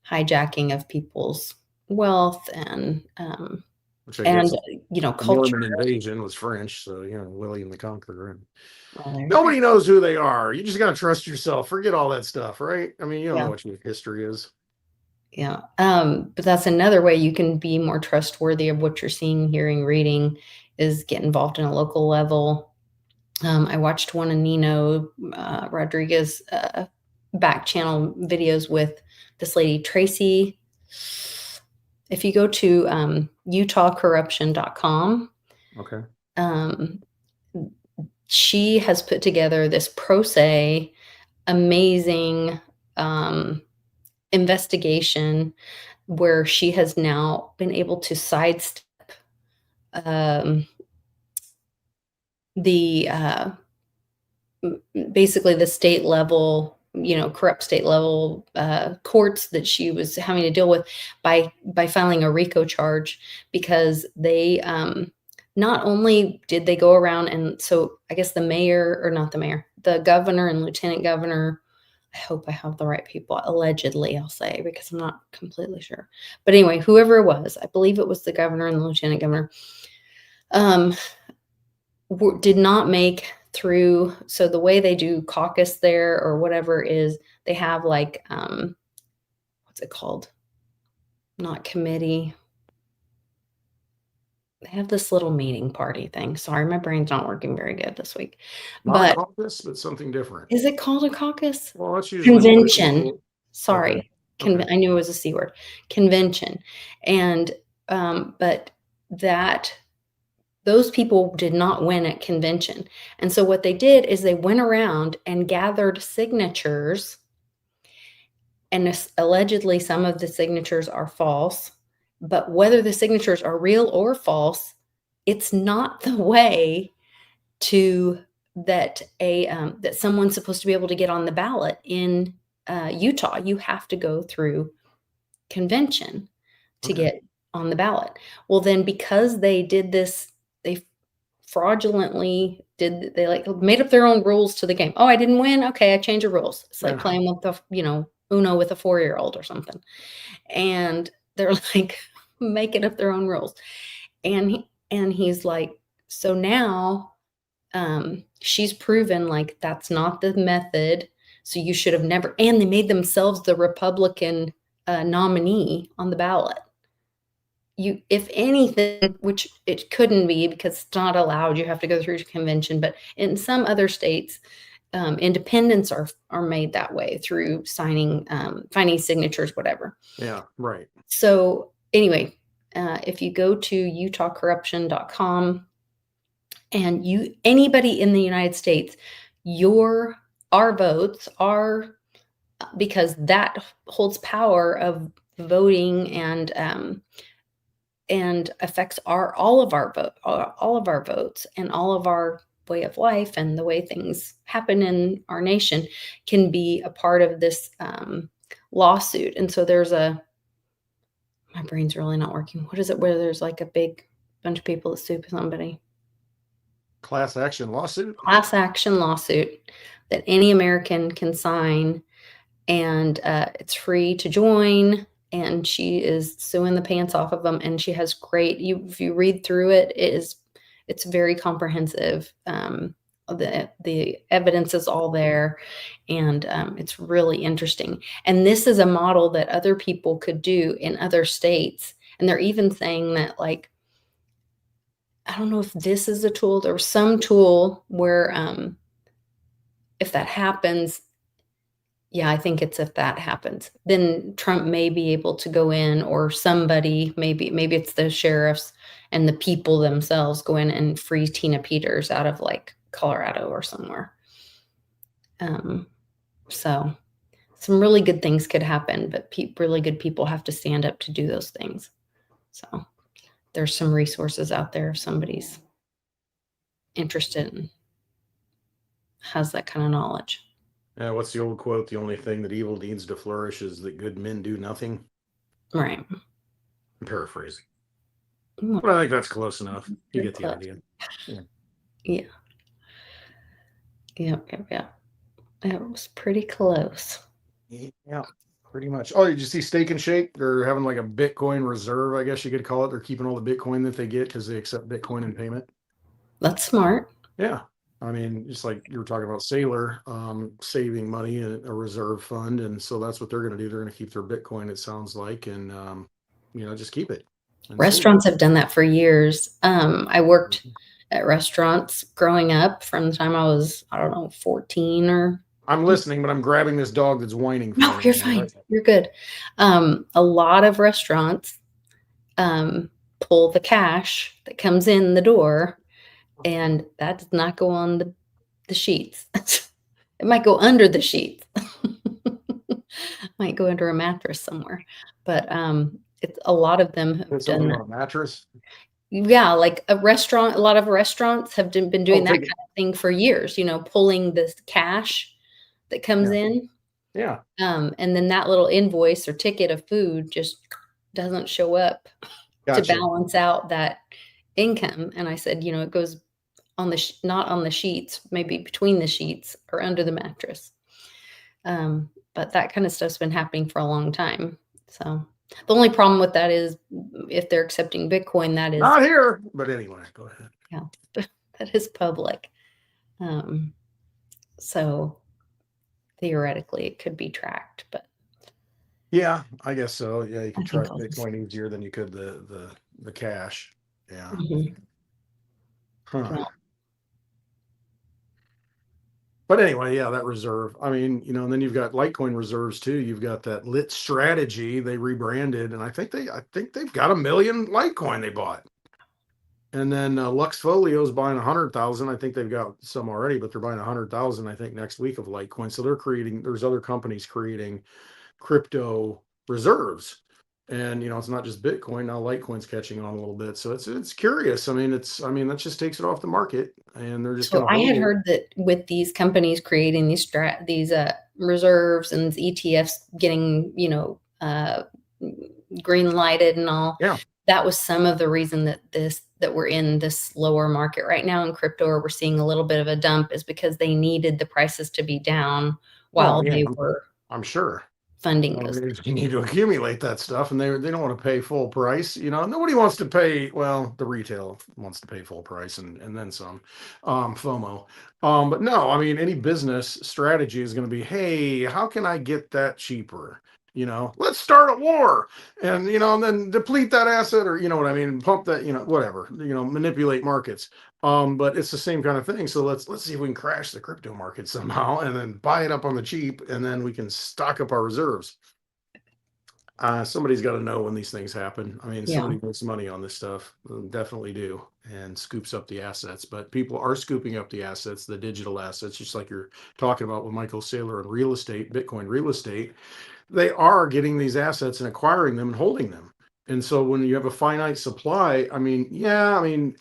Speaker 1: hijacking of people's wealth and
Speaker 2: Which I
Speaker 1: and
Speaker 2: guess the
Speaker 1: culture.
Speaker 2: Norman invasion was French, so, William the Conqueror. And
Speaker 1: Well, there you go.
Speaker 2: nobody knows who they are. You just got to trust yourself. Forget all that stuff, right? I mean, you don't know
Speaker 1: Yeah,
Speaker 2: what your history is.
Speaker 1: yeah. But that's another way you can be more trustworthy of what you're seeing, hearing, reading, is get involved in a local level. I watched one of Nino Rodriguez back channel videos with this lady, Tracy. If you go to utahcorruption.com,
Speaker 2: Okay.
Speaker 1: um, she has put together this pro se, amazing investigation where she has now been able to sidestep um, the basically the state level, corrupt state level courts that she was having to deal with by filing a RICO charge, because they not only did they go around, and so I guess the mayor, or not the mayor, the governor and lieutenant governor, I hope I have the right people, allegedly, I'll say, because I'm not completely sure. But anyway, whoever it was, I believe it was the governor and the lieutenant governor, um, did not make through. So the way they do caucus there or whatever is they have like, what's it called? Not committee. They have this little meeting party thing. Sorry, my brain's not working very good this week.
Speaker 2: Not a
Speaker 1: But
Speaker 2: caucus, but something different.
Speaker 1: is it called a caucus?
Speaker 2: Well, that's usually what the
Speaker 1: Convention.
Speaker 2: people. Okay.
Speaker 1: Sorry.
Speaker 2: Okay.
Speaker 1: I knew it was a C word. Convention. And but that those people did not win at convention. And so what they did is they went around and gathered signatures, and allegedly some of the signatures are false. But whether the signatures are real or false, it's not the way to that that someone's supposed to be able to get on the ballot in Utah. You have to go through convention to
Speaker 2: Okay.
Speaker 1: get on the ballot. Well, then because they did this, they fraudulently they like made up their own rules to the game. Oh, I didn't win. Okay, I change the rules. It's like
Speaker 2: Yeah.
Speaker 1: playing with the, Uno with a 4-year-old or something. And they're like making up their own rules. And he's like, so now she's proven like that's not the method. So you should have never. And they made themselves the Republican nominee on the ballot. If anything, which it couldn't be because it's not allowed, you have to go through convention. But in some other states, independents are made that way through signing, finding signatures, whatever.
Speaker 2: Yeah. Right.
Speaker 1: So anyway, if you go to utahcorruption.com, and anybody in the United States, our votes are, because that holds power of voting and affects all of our votes and all of our way of life and the way things happen in our nation can be a part of this lawsuit. And so my brain's really not working. What is it where there's like a big bunch of people that sue somebody?
Speaker 2: Class action lawsuit.
Speaker 1: Class action lawsuit that any American can sign, and it's free to join. And she is suing the pants off of them, and she has great. If you read through it, it's very comprehensive. The evidence is all there, and it's really interesting. And this is a model that other people could do in other states. And they're even saying that, like, I don't know if this is a tool. There was some tool where if that happens, yeah, I think it's if that happens, then Trump may be able to go in, or somebody, maybe it's the sheriffs and the people themselves go in and free Tina Peters out of like Colorado or somewhere. So some really good things could happen, but really good people have to stand up to do those things. So there's some resources out there if somebody's interested and has that kind of knowledge.
Speaker 2: Yeah, what's the old quote? The only thing that evil needs to flourish is that good men do nothing.
Speaker 1: Right.
Speaker 2: I'm paraphrasing. But I think that's close enough. You get the idea.
Speaker 1: Yeah. Yeah. It was pretty close.
Speaker 2: Yeah, pretty much. Oh, did you see Steak and Shake? They're having like a Bitcoin reserve, I guess you could call it. They're keeping all the Bitcoin that they get because they accept Bitcoin in payment.
Speaker 1: That's smart.
Speaker 2: Yeah. I mean, just like you were talking about Sailor, saving money in a reserve fund. And so that's what they're going to do. They're going to keep their Bitcoin, it sounds like, and, just keep it.
Speaker 1: Restaurants have done that for years. I worked at restaurants growing up from the time I was, I don't know, 14 or.
Speaker 2: I'm listening, but I'm grabbing this dog that's whining.
Speaker 1: No, you're fine. Right? You're good. A lot of restaurants pull the cash that comes in the door, and that does not go on the sheets. It might go under the sheets. Might go under a mattress somewhere. But it's a lot of them have done that.
Speaker 2: On a mattress?
Speaker 1: Yeah, like a lot of restaurants have been doing that kind of thing for years, pulling this cash that comes in.
Speaker 2: Yeah.
Speaker 1: And then that little invoice or ticket of food just doesn't show up to balance out that income. And I said, it goes on not on the sheets, maybe between the sheets or under the mattress. But that kind of stuff's been happening for a long time. So the only problem with that is if they're accepting Bitcoin, that is
Speaker 2: not here. But anyway, go ahead.
Speaker 1: Yeah, that is public. So theoretically it could be tracked, but
Speaker 2: yeah, I guess so. Yeah, you can track Bitcoin easier than you could the cash. Yeah.
Speaker 1: Mm-hmm.
Speaker 2: Huh. Yeah. But anyway, yeah, that reserve. I mean, and then you've got Litecoin reserves too. You've got that Lit Strategy they rebranded, and I think they've got 1 million Litecoin they bought. And then Luxfolio's buying 100,000. I think they've got some already, but they're buying 100,000. I think next week of Litecoin. So there's other companies creating crypto reserves, and it's not just Bitcoin now. Litecoin's catching on a little bit, so it's curious. I mean, that just takes it off the market, and they're just.
Speaker 1: So I had heard that with these companies creating these reserves and ETFs getting green lighted and all.
Speaker 2: Yeah.
Speaker 1: That was some of the reason that we're in this lower market right now in crypto, or we're seeing a little bit of a dump, is because they needed the prices to be down while they were.
Speaker 2: I'm sure.
Speaker 1: Funding those.
Speaker 2: You need to accumulate that stuff, and they don't want to pay full price. Nobody wants to pay. Well, the retail wants to pay full price and then some. FOMO. But no, I mean, any business strategy is going to be, hey, how can I get that cheaper? Let's start a war, and and then deplete that asset, or what I mean, pump that, whatever, manipulate markets. But it's the same kind of thing. So let's see if we can crash the crypto market somehow, and then buy it up on the cheap, and then we can stock up our reserves. Somebody's got to know when these things happen. I mean, somebody makes money on this stuff, definitely do, and scoops up the assets. But people are scooping up the assets, the digital assets, just like you're talking about with Michael Saylor and real estate, Bitcoin real estate. they are getting these assets and acquiring them and holding them. And so when you have a finite supply, I mean, yeah, I mean,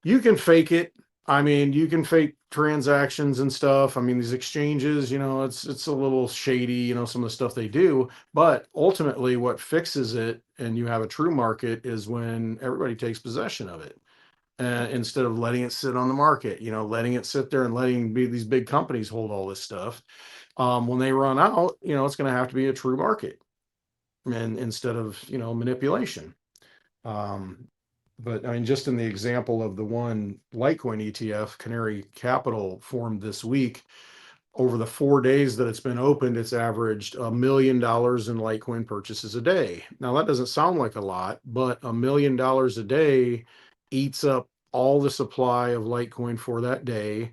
Speaker 2: you can fake it. I mean, you can fake transactions and stuff. I mean, these exchanges, it's a little shady, some of the stuff they do. But ultimately, what fixes it and you have a true market is when everybody takes possession of it. Instead of letting it sit on the market, letting it sit there and letting these big companies hold all this stuff. When they run out, it's going to have to be a true market, and instead of manipulation. Um, but I mean, just in the example of the one Litecoin ETF, Canary Capital formed this week, over the 4 days that it's been opened, it's averaged $1 million in Litecoin purchases a day. Now, that doesn't sound like a lot, but $1 million a day eats up all the supply of Litecoin for that day,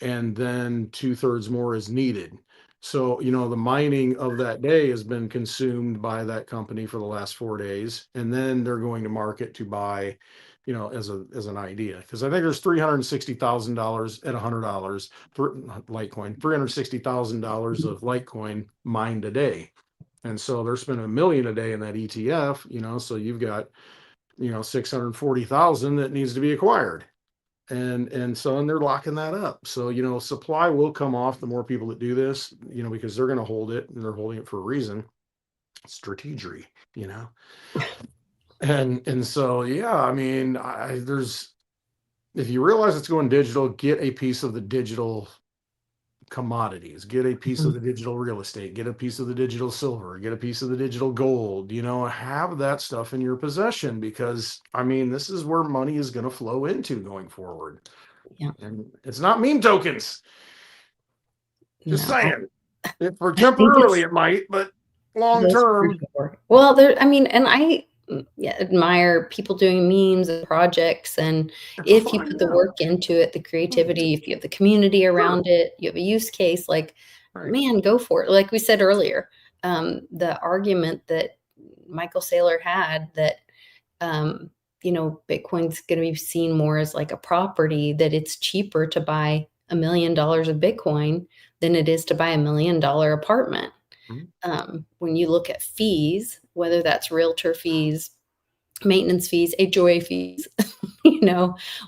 Speaker 2: and then 2/3 more is needed. So, the mining of that day has been consumed by that company for the last 4 days, and then they're going to market to buy, as an idea. Because I think there's $360,000 at $100 for Litecoin, $360,000 of Litecoin mined a day. And so they're spending $1 million a day in that ETF, so you've got, 640,000 that needs to be acquired. And they're locking that up. So, supply will come off the more people that do this, because they're going to hold it, and they're holding it for a reason. Strategery, and so, yeah, I mean, if you realize it's going digital, get a piece of the digital commodities, get a piece of the digital real estate, get a piece of the digital silver, get a piece of the digital gold, have that stuff in your possession, because I mean, this is where money is going to flow into going forward.
Speaker 1: Yeah.
Speaker 2: And it's not meme tokens. Just
Speaker 1: No.
Speaker 2: saying. For
Speaker 1: I think
Speaker 2: temporarily it might, but long
Speaker 1: that's for
Speaker 2: term.
Speaker 1: sure. Well, I mean, and I admire people doing memes and projects. And
Speaker 2: It's a
Speaker 1: if you
Speaker 2: fun,
Speaker 1: put the
Speaker 2: yeah.
Speaker 1: work into it, the creativity, if you have the community around it, you have a use case, like,
Speaker 2: Right.
Speaker 1: man, go for it. Like we said earlier, the argument that Michael Saylor had that, Bitcoin's going to be seen more as like a property, that it's cheaper to buy $1 million of Bitcoin than it is to buy $1 million apartment. When you look at fees, whether that's realtor fees, maintenance fees, HOA fees,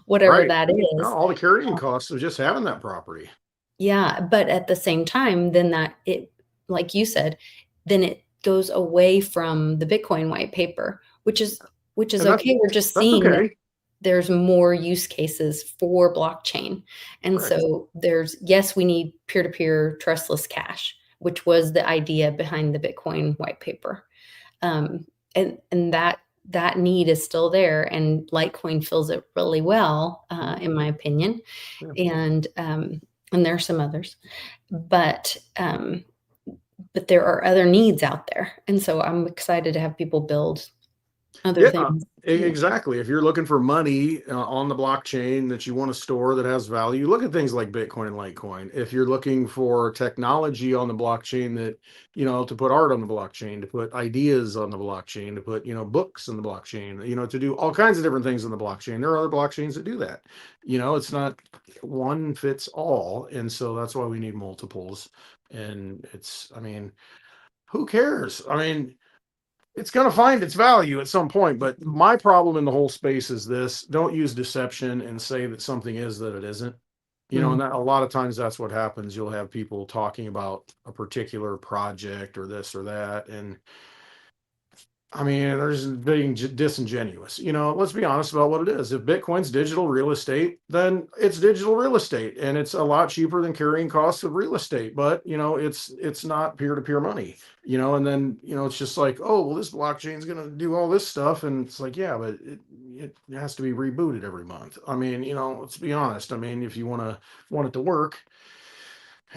Speaker 1: whatever
Speaker 2: Right.
Speaker 1: that
Speaker 2: No,
Speaker 1: is.
Speaker 2: all the carrying costs of just having that property.
Speaker 1: Yeah, but at the same time, then like you said, then it goes away from the Bitcoin white paper, which is
Speaker 2: And
Speaker 1: okay. We're just
Speaker 2: that's
Speaker 1: seeing that
Speaker 2: okay.
Speaker 1: there's more use cases for blockchain. And
Speaker 2: Right.
Speaker 1: so yes, we need peer-to-peer trustless cash, which was the idea behind the Bitcoin white paper. And that need is still there, and Litecoin fills it really well, in my opinion.
Speaker 2: Yeah.
Speaker 1: And there are some others, but there are other needs out there, and so I'm excited to have people build other
Speaker 2: Yeah,
Speaker 1: things.
Speaker 2: exactly. If you're looking for money on the blockchain that you want to store that has value, look at things like Bitcoin and Litecoin. If you're looking for technology on the blockchain that, to put art on the blockchain, to put ideas on the blockchain, to put, books on the blockchain, to do all kinds of different things on the blockchain. There are other blockchains that do that. It's not one fits all. And so that's why we need multiples. And I mean, who cares? I mean, it's going to find its value at some point. But my problem in the whole space is this: don't use deception and say that something is that it isn't. And that, a lot of times that's what happens. You'll have people talking about a particular project or this or that. And I mean, there's being disingenuous. Let's be honest about what it is. If Bitcoin's digital real estate, then it's digital real estate, and it's a lot cheaper than carrying costs of real estate. But it's not peer-to-peer money. And then it's just like, oh well, this blockchain is going to do all this stuff, and it's like, yeah, but it has to be rebooted every month. I mean, let's be honest. I mean, if you want it to work,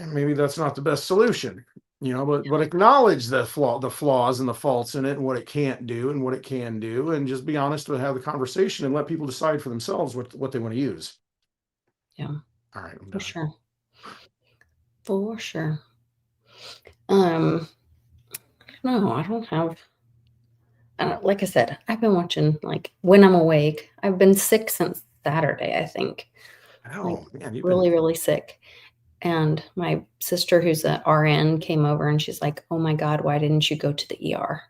Speaker 2: maybe that's not the best solution, but acknowledge the flaws and the faults in it, and what it can't do and what it can do, and just be honest and have the conversation and let people decide for themselves what they want to use.
Speaker 1: Yeah,
Speaker 2: All right, I'm
Speaker 1: for
Speaker 2: done.
Speaker 1: sure. For sure. No, I don't have. Like I said, I've been watching, like, when I'm awake. I've been sick since Saturday, I think. Like,
Speaker 2: Oh man, you've been
Speaker 1: really, really sick. And my sister, who's an RN, came over and she's like, "Oh my God, why didn't you go to the ER?"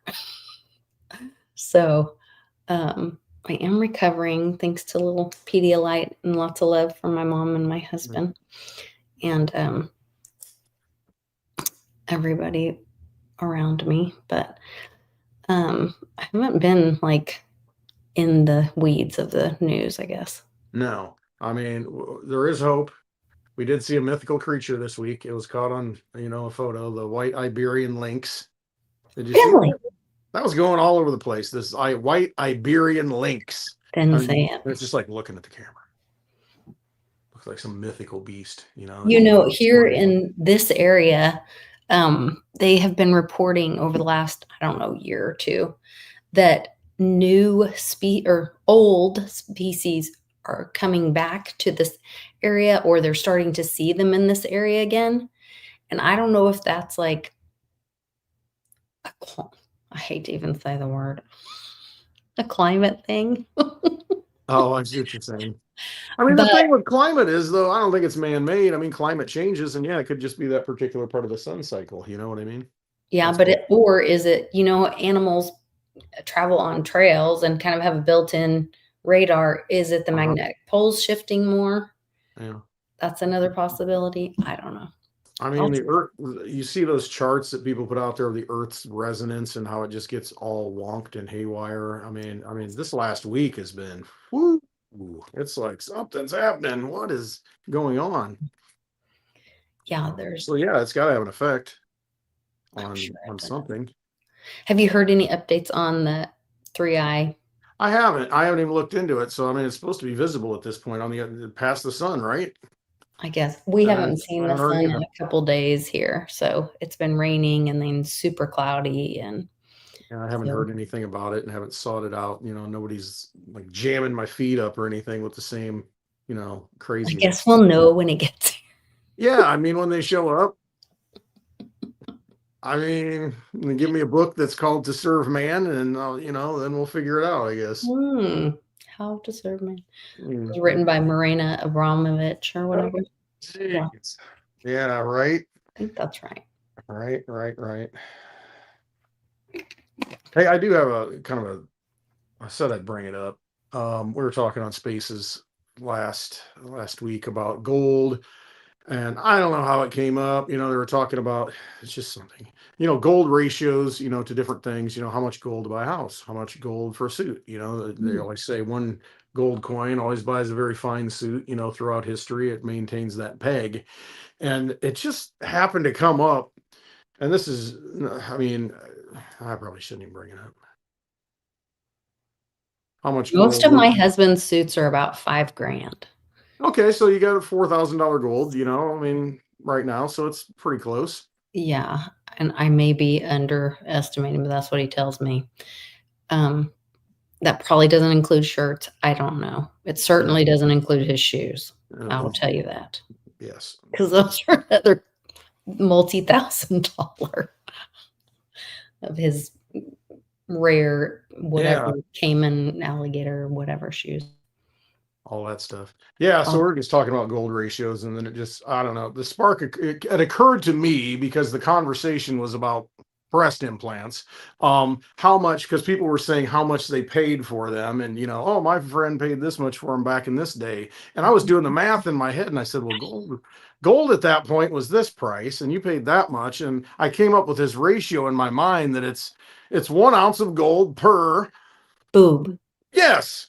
Speaker 1: So I am recovering thanks to a little Pedialyte and lots of love from my mom and my husband and everybody around me. But I haven't been like in the weeds of the news, I guess.
Speaker 2: No, I mean, there is hope. We did see a mythical creature this week. It was caught on, a photo, the white Iberian lynx. Did you see
Speaker 1: Really?
Speaker 2: that? That was going all over the place. This white Iberian lynx. I
Speaker 1: Didn't say
Speaker 2: mean,
Speaker 1: it.
Speaker 2: it's just like looking at the camera. Looks like some mythical beast,
Speaker 1: You know, here in this area, they have been reporting over the last, I don't know, year or two that new or old species are coming back to this area or they're starting to see them in this area again. And I don't know if that's like I hate to even say the word, a climate thing.
Speaker 2: Oh, I see what you're saying. I mean, the
Speaker 1: But
Speaker 2: thing with climate is, though, I don't think it's man-made. I mean, climate changes, and yeah, it could just be that particular part of the sun cycle. You know what I mean?
Speaker 1: yeah,
Speaker 2: That's
Speaker 1: but
Speaker 2: all.
Speaker 1: or is it, animals travel on trails and kind of have a built-in radar. Is it the
Speaker 2: Uh-huh.
Speaker 1: magnetic poles shifting more?
Speaker 2: Yeah.
Speaker 1: That's another possibility. I don't know.
Speaker 2: I
Speaker 1: I'll
Speaker 2: mean, the Earth, you see those charts that people put out there of the Earth's resonance and how it just gets all wonked and haywire. I mean, this last week has been, whoo, it's like something's happening. What is going on?
Speaker 1: Yeah, there's
Speaker 2: So yeah, it's got to have an effect
Speaker 1: I'm
Speaker 2: on
Speaker 1: sure
Speaker 2: on
Speaker 1: it does.
Speaker 2: something.
Speaker 1: Have you heard any updates on the three eye?
Speaker 2: I haven't. I haven't even looked into it. So I mean, it's supposed to be visible at this point on the past the sun, right?
Speaker 1: I guess we
Speaker 2: And
Speaker 1: haven't
Speaker 2: I
Speaker 1: seen the
Speaker 2: haven't heard
Speaker 1: sun in
Speaker 2: either.
Speaker 1: a couple days here, so it's been raining and then super cloudy, and
Speaker 2: And I haven't
Speaker 1: so
Speaker 2: heard anything about it and haven't sought it out. Nobody's like jamming my feet up or anything with the same,
Speaker 1: I guess
Speaker 2: craziness.
Speaker 1: we'll know when it gets here.
Speaker 2: Yeah, I mean, when they show up, I mean, they give me a book that's called To Serve Man, and then we'll figure it out, I guess.
Speaker 1: How to Serve Man. It
Speaker 2: Mm.
Speaker 1: was written by Marina Abramovich or
Speaker 2: Oh,
Speaker 1: whatever. Yeah,
Speaker 2: jeez. Yeah, right.
Speaker 1: I think that's right.
Speaker 2: Right, right, right. Hey, I do have a kind of I said I'd bring it up. We were talking on Spaces last week about gold. And I don't know how it came up. They were talking about it's just something, gold ratios, to different things, how much gold to buy a house, how much gold for a suit. They
Speaker 1: Mm.
Speaker 2: always say one gold coin always buys a very fine suit, throughout history. It maintains that peg. And it just happened to come up. And this is, I mean, I probably shouldn't even bring it up. How much
Speaker 1: Most
Speaker 2: gold?
Speaker 1: of my husband's suits are about 5 grand.
Speaker 2: Okay, so you got a $4,000 gold, I mean, right now. So it's pretty close.
Speaker 1: Yeah, and I may be underestimating, but that's what he tells me. Um, that probably doesn't include shirts. I don't know. It
Speaker 2: Yeah.
Speaker 1: certainly doesn't include his shoes. I will
Speaker 2: His
Speaker 1: tell you that
Speaker 2: Yes.
Speaker 1: because those are another multi-thousand-dollar of his rare
Speaker 2: Yeah,
Speaker 1: whatever Cayman alligator whatever shoes.
Speaker 2: all that stuff. Yeah, so
Speaker 1: Oh,
Speaker 2: we're just talking about gold ratios, and then it just, I don't know, the spark, it occurred to me because the conversation was about breast implants. How much, because people were saying how much they paid for them, and, oh, my friend paid this much for them back in this day. And I was doing the math in my head, and I said, well, gold at that point was this price, and you paid that much. And I came up with this ratio in my mind that it's 1 ounce of gold per.
Speaker 1: boob.
Speaker 2: Yes.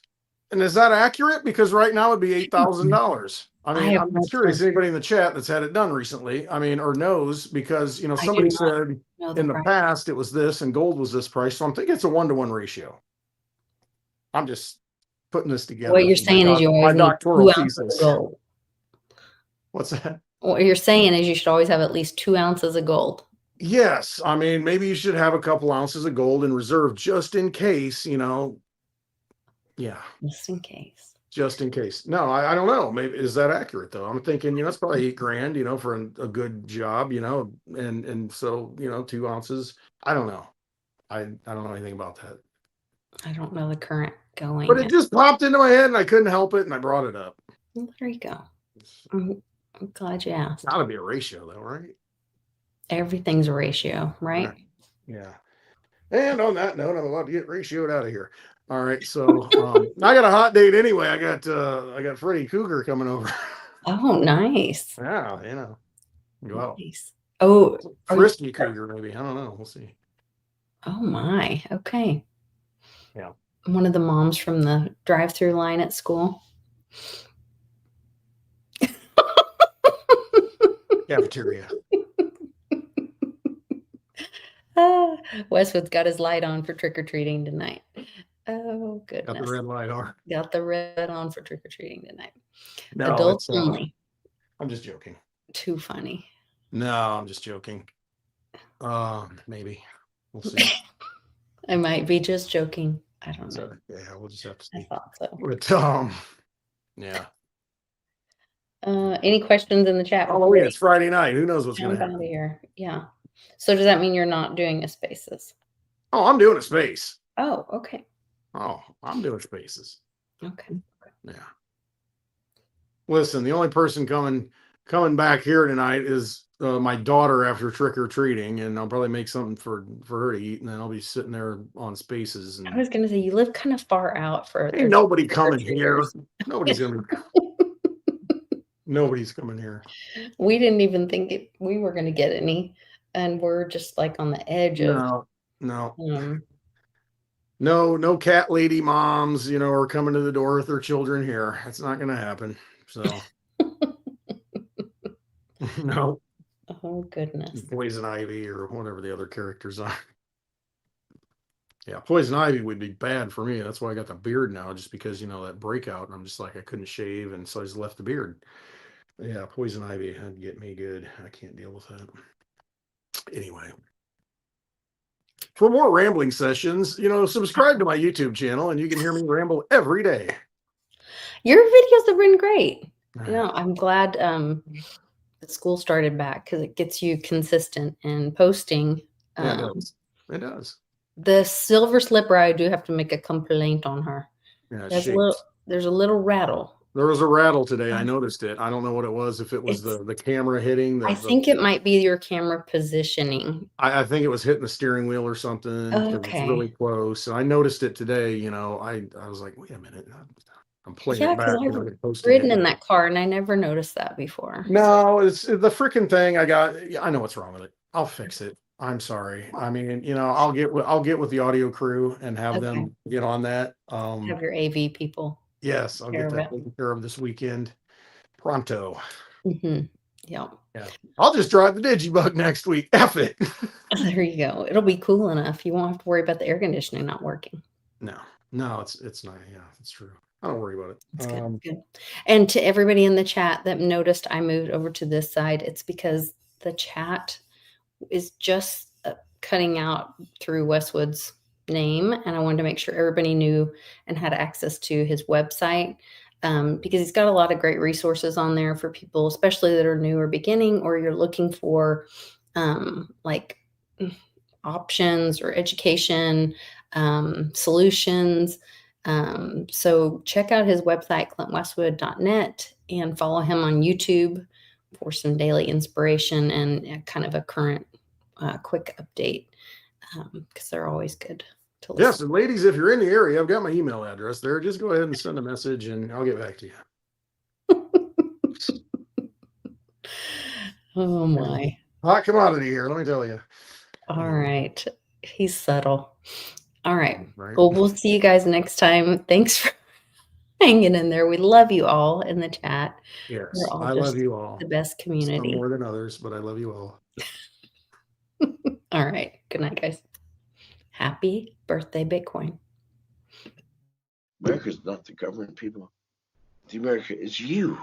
Speaker 2: And is that accurate? Because right now it'd be $8,000. I
Speaker 1: I
Speaker 2: mean,
Speaker 1: have
Speaker 2: I'm
Speaker 1: no
Speaker 2: just
Speaker 1: clue.
Speaker 2: curious, anybody in the chat that's had it done recently, I mean, or knows, because,
Speaker 1: I do
Speaker 2: somebody
Speaker 1: not
Speaker 2: said
Speaker 1: know the
Speaker 2: in the
Speaker 1: price.
Speaker 2: past it was this and gold was this price. So I'm thinking it's a 1-to-1 ratio. I'm just putting this
Speaker 1: What
Speaker 2: together
Speaker 1: you're
Speaker 2: for my
Speaker 1: saying is you
Speaker 2: my
Speaker 1: always need
Speaker 2: doctoral
Speaker 1: 2 ounces of
Speaker 2: thesis.
Speaker 1: gold.
Speaker 2: What's that?
Speaker 1: What you're saying is you should always have at least 2 ounces of gold.
Speaker 2: Yes. I mean, maybe you should have a couple ounces of gold in reserve just in case, yeah.
Speaker 1: Just in case.
Speaker 2: Just in case. No, I don't know. Maybe is that accurate though? I'm thinking, it's probably 8 grand, for a good job, and so 2 ounces. I don't know. I don't know anything about that.
Speaker 1: I don't know the current
Speaker 2: But
Speaker 1: going
Speaker 2: it
Speaker 1: yet.
Speaker 2: just popped into my head and I couldn't help it and I brought it up.
Speaker 1: Well, there you go. Mm, I'm glad you asked.
Speaker 2: Gotta be a ratio though, right?
Speaker 1: Everything's a ratio, right?
Speaker 2: Yeah. And on that note, I'm about to get ratioed out of here. All right, so I got a hot date anyway. I got Freddy Cougar coming over.
Speaker 1: Oh, nice.
Speaker 2: Yeah, go out.
Speaker 1: Nice. Oh, are you?
Speaker 2: Frisky Cougar, maybe. I don't know. We'll see.
Speaker 1: Oh my. Okay.
Speaker 2: Yeah.
Speaker 1: One of the moms from the drive-through line at school.
Speaker 2: Cafeteria.
Speaker 1: Westwood's got his light on for trick-or-treating tonight. Oh,
Speaker 2: Got the
Speaker 1: goodness.
Speaker 2: red light on.
Speaker 1: Got the red on for trick-or-treating tonight.
Speaker 2: No,
Speaker 1: Adults
Speaker 2: it's
Speaker 1: only.
Speaker 2: I'm just joking.
Speaker 1: Too funny.
Speaker 2: No, I'm just joking. Maybe. We'll see.
Speaker 1: I might be just joking. I don't know.
Speaker 2: Yeah, we'll just have to
Speaker 1: I
Speaker 2: see.
Speaker 1: thought so.
Speaker 2: But yeah.
Speaker 1: Any questions in the chat?
Speaker 2: Oh, it's Friday night. Who knows what's gonna
Speaker 1: Jump out of
Speaker 2: happen?
Speaker 1: here. Yeah. So does that mean you're not doing a spaces?
Speaker 2: Oh, I'm doing a space.
Speaker 1: Oh, okay.
Speaker 2: Oh, I'm doing spaces.
Speaker 1: Okay.
Speaker 2: Yeah. Listen, the only person coming back here tonight is my daughter after trick-or-treating, and I'll probably make something for her to eat, and then I'll be sitting there on spaces. And
Speaker 1: I was gonna say you live kind of far out for
Speaker 2: ain't nobody coming here. Nobody's coming here.
Speaker 1: We didn't even think we were gonna get any, and we're just like on the edge of
Speaker 2: no cat lady moms, are coming to the door with their children here. That's not gonna happen. So no.
Speaker 1: Oh goodness.
Speaker 2: Poison Ivy or whatever the other characters are. Yeah, Poison Ivy would be bad for me. That's why I got the beard now, just because that breakout, and I'm just like I couldn't shave, and so I just left the beard. Yeah, Poison Ivy had get me good. I can't deal with that. Anyway, for more rambling sessions, subscribe to my YouTube channel, and you can hear me ramble every day.
Speaker 1: Your videos have been great. I'm glad the school started back because it gets you consistent in posting.
Speaker 2: Yeah, it does.
Speaker 1: The silver slipper, I do have to make a complaint on her.
Speaker 2: Yeah,
Speaker 1: there's a little rattle.
Speaker 2: There was a rattle today. I noticed it. I don't know what it was. If it was the camera hitting.
Speaker 1: I think it might be your camera positioning.
Speaker 2: I think it was hitting the steering wheel or something.
Speaker 1: Okay.
Speaker 2: It's really close. So I noticed it today. I was like, wait a minute. I'm playing it back.
Speaker 1: I've ridden in that car and I never noticed that before.
Speaker 2: No, it's the freaking thing. I know what's wrong with it. I'll fix it. I'm sorry. I mean, I'll get with the audio crew and have them get on that.
Speaker 1: Have your AV people.
Speaker 2: Yes, I'll get that taken care of this weekend. Pronto.
Speaker 1: Mm-hmm. Yeah.
Speaker 2: I'll just drive the Digibug next week. F it.
Speaker 1: There you go. It'll be cool enough. You won't have to worry about the air conditioning not working.
Speaker 2: No, it's not. Yeah, it's true. I don't worry about it.
Speaker 1: It's good. And to everybody in the chat that noticed I moved over to this side, it's because the chat is just cutting out through Westwood's name, and I wanted to make sure everybody knew and had access to his website, because he's got a lot of great resources on there for people, especially that are new or beginning, or you're looking for like options or education solutions. So check out his website, clintwestwood.net, and follow him on YouTube for some daily inspiration and kind of a current quick update, because they're always good to listen.
Speaker 2: Yes, and ladies, if you're in the area, I've got my email address there. Just go ahead and send a message and I'll get back to you.
Speaker 1: Oh my.
Speaker 2: Hot commodity here, let me tell you.
Speaker 1: All right. He's subtle. All right. Well, we'll see you guys next time. Thanks for hanging in there. We love you all in the chat.
Speaker 2: Yes, I love you all.
Speaker 1: The best community.
Speaker 2: Some more than others, but I love you all.
Speaker 1: All right. Good night, guys. Happy birthday, Bitcoin.
Speaker 3: America's not the government, people. The America is you.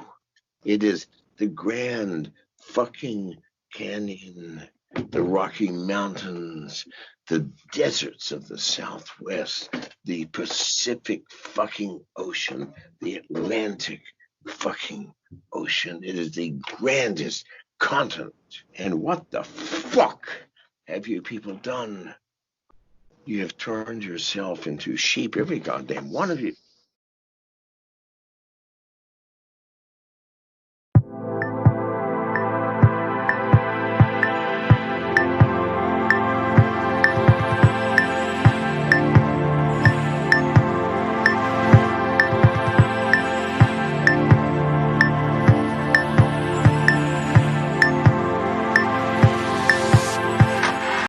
Speaker 3: It is the Grand fucking Canyon, the Rocky Mountains, the deserts of the Southwest, the Pacific fucking Ocean, the Atlantic fucking Ocean. It is the grandest continent. And what the fuck have you people done? You have turned yourself into sheep, every goddamn one of you.